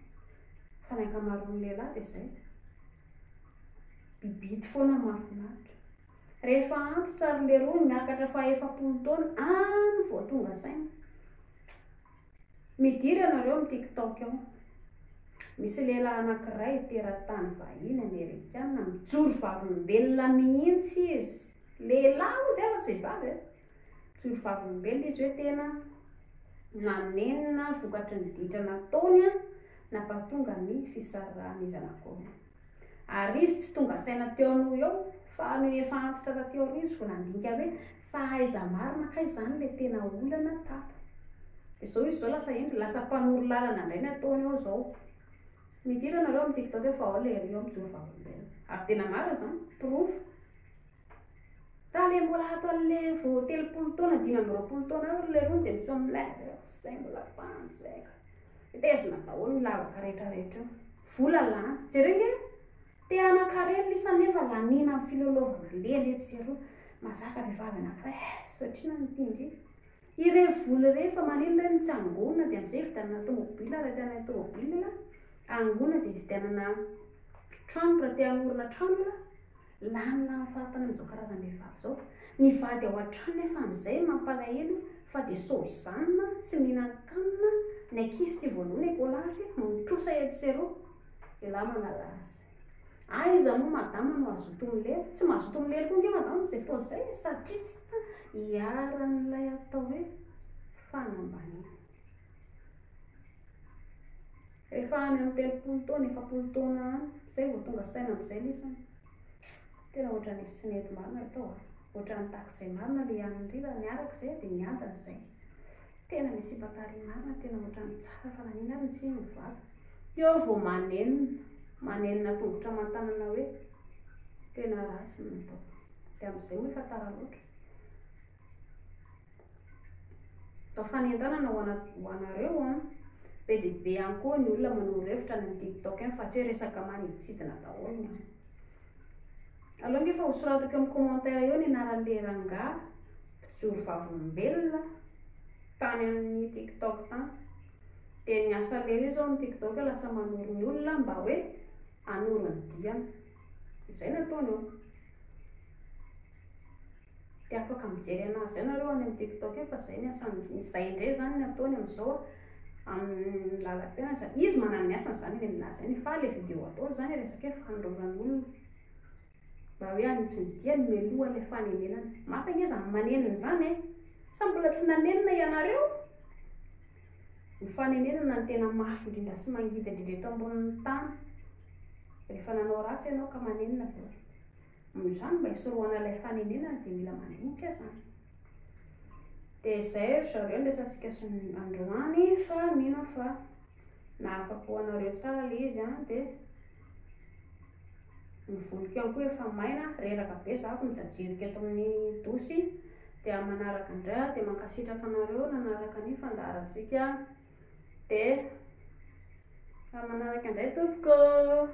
Fa ny ankamaroan'ny lehilahy dia izay. Bibidy foana mahafinaritra. rehefa antitra ary le roa miakatra fa 7 taona any vao tonga saina. Midiry anareo amin'ny TikTok ao. Misy lehilahy anankiray teratany vahiny Amerikana, mijoro vavolombelona mihitsy izy. Lehilahy izy efa tsy vehivavy. Mijoro vavolombelona izy hoe tena nanenina vokatry ny ditra nataony nampahatonga ny fisarahana izy anankoroa. Ary izy tsy tonga saina teo anoho eo fa efa antitra tateo ary izy vao nandinika hoe fa aiza marina kay izany le tena olana tato. Dia izao izy izao lasa mpanoro lalana indray ny ataony ao izao. Midira anareo amin'ny TikTok fa ao le ry ao mijoro vavolombelona. Ary tena marina izany, proof. Raha le mbola ato an'le vao 30 taona 20 taona ary le roa dia misy amin'ilay izay mbola mpanjaika. Tezina daholo ny lavaka rehetrarehetra. Vola lany. Jerena te hanan-karena isany nefa lanina amin'ny filalaovam-bely eto zero. Mazaka vehivavy anankiray satria nanitindry. Ireny vola ireny fa manino ireny tsy angonina dia amin'izay vitanana tomobila raha te hanana tomobila. Angonina dia vitanana trano raha te hanorina trano. Lanina fahatany amin'izao karazana vehivavy izao. Ny vady ao an-trano nefa amin'izay mampalahelo fa dia sozanina tsy mihinan-kanina ny ankizy sy voaloana ekolary mitrosa eto zero. Dia lahy manala azy. Aiza moa madama no azoto milelo? Tsy mazoto milelo koa nge madama izay fotoana izay satria tsy hiaran'ilay atao hoe fanambaniana. Rehefa any amin'ny 30 taona 40 taona any izay vao tonga saina amin'izay lisany. Tena ohatran'ny sy nety marina atao ohatran'ny takizay marina le anindrila niaraka izay dia niadana izay. Tena misy ipatary marina tena ohatran'ny tsara fa nanina ary ny tsy mivady. Eo vao manenina tongotra aman-tanana hoe tena ratsy ny natao. Dia amin'izay moa efa tara loatra. Fa fanentanana ho anareo be dia be ihany koa ny olona manoro hevitra ny TikTok fa tsy hoe resaka maniditsidina daholo. Aloha nge fa hosoratako amin'ny commentaire eo ny anaran'ilay rangahy mijoro vavolombelona tany amin'ny TikTok tany. Dia ny asan'ilay izy ao amin'ny TikTok lasa manoro ny olona mba hoe hanoro ny diany. Izay nataony eo. Dia afaka mijery anazy ianareo any amin'ny TikTok fa izay ny asany. Izay indray izany ny ataony amin'izao amin'ny lalam-piainana. Izy manana ny asany izany ny aminazy izany fa ilay vidéo ataony izany resaka hoe fanolorana olona. Mba hoe hanitsy ny diany mialoha ilay fanenenana. Mafy ange izany manenina izany sa mbola tsy nanenina ianareo? Ny fanenenana ny tena mafy indrindra sy mangidy indrindra eto ambonin'ny tany. Rehefa nanao ratsy ianao ka manenina dia izany mba hisorohana ilay fanenenana dia mila mandinika izany. Dia izay zareo ny resantsika sy ny androany fa mino fa nahafa-po anareo tsara ilay izy dia ny voliko ihany koa efa maina reraka be zako mijajirika eto amin'ny dosy. Dia manaraka indray dia mankasitraka anareo nanaraka ny fandaharantsika dia manaraka indray tompoko.